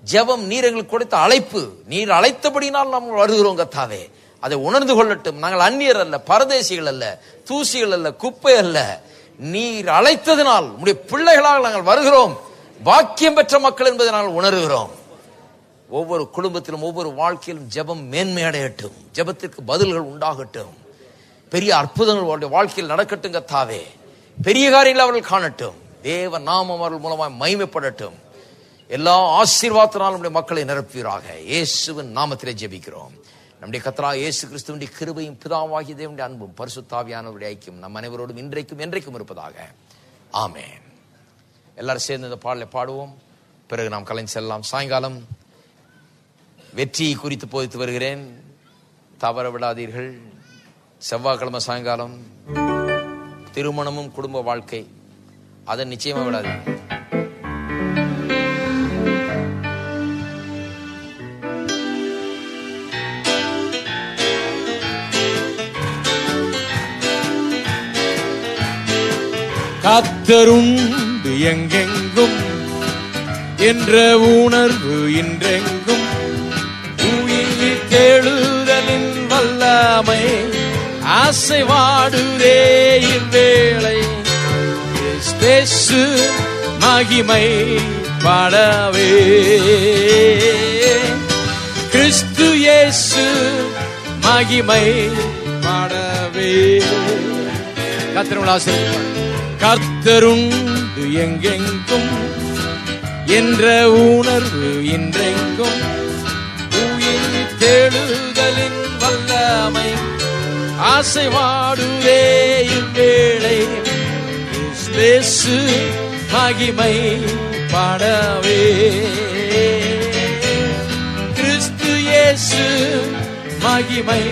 ஜெபம் நீர் எங்களுக்கு கொடுத்த அழைப்பு, நீர் அழைத்தபடினால் நாம் வருகிறோம். கர்த்தாவே அதை உணர்ந்து கொள்ளட்டும். நாங்கள் அந்நியர் அல்ல, பரதேசிகள் அல்ல, தூசிகள் அல்ல, குப்பை அல்ல. நீர் அழைத்ததினால் உம்முடைய பிள்ளைகளாக நாங்கள் வருகிறோம். பாக்கியம் பெற்ற மக்கள் என்பதை நாங்கள் உணர்கிறோம். ஒவ்வொரு குடும்பத்திலும் ஒவ்வொரு வாழ்க்கையிலும் ஜெபம் மேன்மையடையட்டும். ஜெபத்திற்கு பதில்கள் உண்டாகட்டும். பெரிய அற்புதங்கள் அவருடைய வாழ்க்கையில் நடக்கட்டும். கர்த்தாவே பெரிய காரியங்களை அவர்கள் காணட்டும். தேவ நாமம் அவர்கள் மூலமாக மகிமைப்படட்டும். எல்லா ஆசீர்வாதத்தினாலும் நம்முடைய மக்களை நிரப்புவீராக. இயேசுவின் நாமத்திலே ஜெபிக்கிறோம். நம்முடைய கர்த்தராகிய இயேசு கிறிஸ்துவின் கிருபையும் பிதாவாகிய தேவனுடைய அன்பும் பரிசுத்த ஆவியானவருடைய ஐக்கியம் நம் அனைவரோடும் இன்றைக்கும் என்றைக்கும் இருப்பதாக. ஆமென். எல்லாரும் சேர்ந்து இந்த பாடலை பாடுவோம். பிறகு நாம் கலைஞர் செல்லலாம். சாயங்காலம் வெற்றியை குறித்து போதித்து வருகிறேன், தவற விடாதீர்கள். செவ்வாய்க்கிழமை சாயங்காலம் திருமணமும் குடும்ப வாழ்க்கை, அதை நிச்சயமா விடாதீங்க. கர்த்தருண்டு எங்கெங்கும் என்ற உணர்வு இன்றெங்கும், உயிர் தேடுதலின் வல்லமை ஆசை வாடுதே இவ்வேளை. இயேசு மகிமை பாடவே, கிறிஸ்து இயேசு மகிமை பாடவே. கர்த்தருடைய ஆசீர்வாதம். கர்த்தருண்டு எங்கெங்கும் என்ற உணர்வு இன்றெங்கும், உயிர் தேடுதலின் வல்லமை ஆசை வாடுவே இவ்வேளை. இயேசு மகிமை பாடவே, கிறிஸ்து இயேசு மகிமை